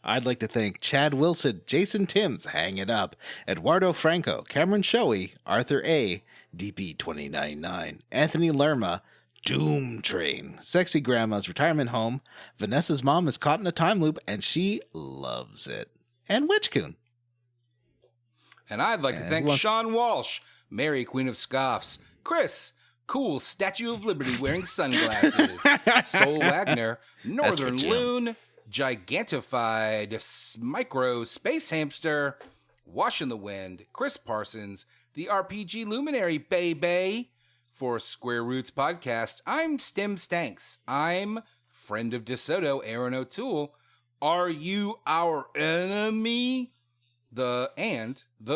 I'd like to thank Chad Wilson, Jason Timms, Hang It Up, Eduardo Franco, Cameron Shoei, Arthur A., DP2099, Anthony Lerma, Doom Train, Sexy Grandma's Retirement Home, Vanessa's mom is caught in a time loop and she loves it, and Witchcoon. And I'd like to thank Sean Walsh, Mary Queen of Scoffs, Chris, cool Statue of Liberty wearing sunglasses, Sol Wagner, Northern Loon, Gigantified, Micro Space Hamster, Wash in the Wind, Chris Parsons, the RPG Luminary Baby. For Square Roots Podcast, I'm Stim Stanks. I'm friend of DeSoto, Aaron O'Toole. Are you our enemy? The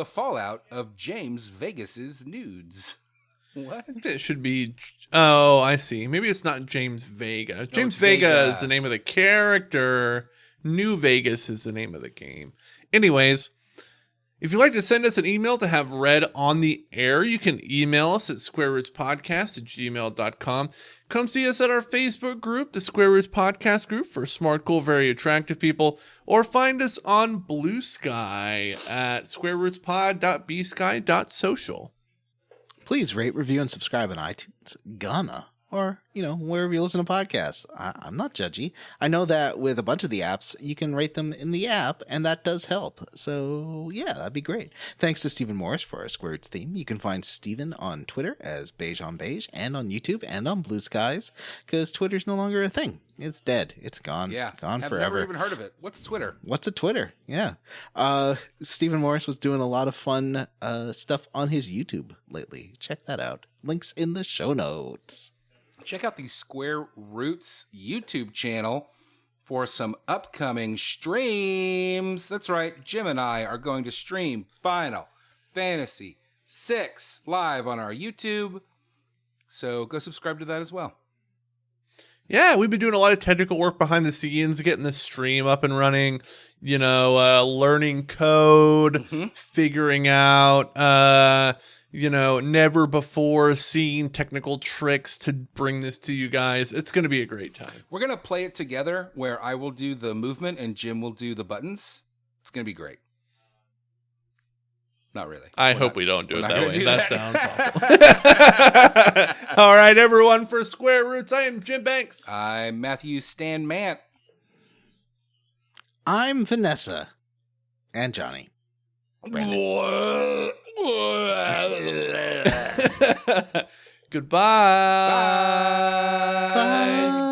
fallout of James Vegas's nudes. What? It should be. Oh, I see. Maybe it's not James Vega. James Vega is the name of the character. New Vegas is the name of the game. Anyways, if you'd like to send us an email to have read on the air, you can email us at squarerootspodcast@gmail.com. Come see us at our Facebook group, the Square Roots Podcast Group, for smart, cool, very attractive people. Or find us on Blue Sky at squarerootspod.bsky.social. Please rate, review, and subscribe on iTunes, Ghana, or, wherever you listen to podcasts. I'm not judgy. I know that with a bunch of the apps, you can rate them in the app, and that does help. So, yeah, that'd be great. Thanks to Stephen Morris for our Square Roots theme. You can find Stephen on Twitter as Beige on Beige, and on YouTube, and on Blue Skies, because Twitter's no longer a thing. It's dead. It's gone. Yeah. Gone I've forever. never even heard of it. What's Twitter? What's a Twitter? Yeah. Stephen Morris was doing a lot of fun stuff on his YouTube lately. Check that out. Links in the show notes. Check out the Square Roots YouTube channel for some upcoming streams. That's right. Jim and I are going to stream Final Fantasy VI live on our YouTube. So go subscribe to that as well. Yeah, we've been doing a lot of technical work behind the scenes, getting the stream up and running, learning code, figuring out, never before seen technical tricks to bring this to you guys. It's going to be a great time. We're going to play it together where I will do the movement and Jim will do the buttons. It's going to be great. Not really. I hope we don't do it that way. That sounds awful. All right, everyone, for Square Roots, I am Jim Banks. I'm Matthew Stan Mant. I'm Vanessa. And Johnny. Goodbye. Bye.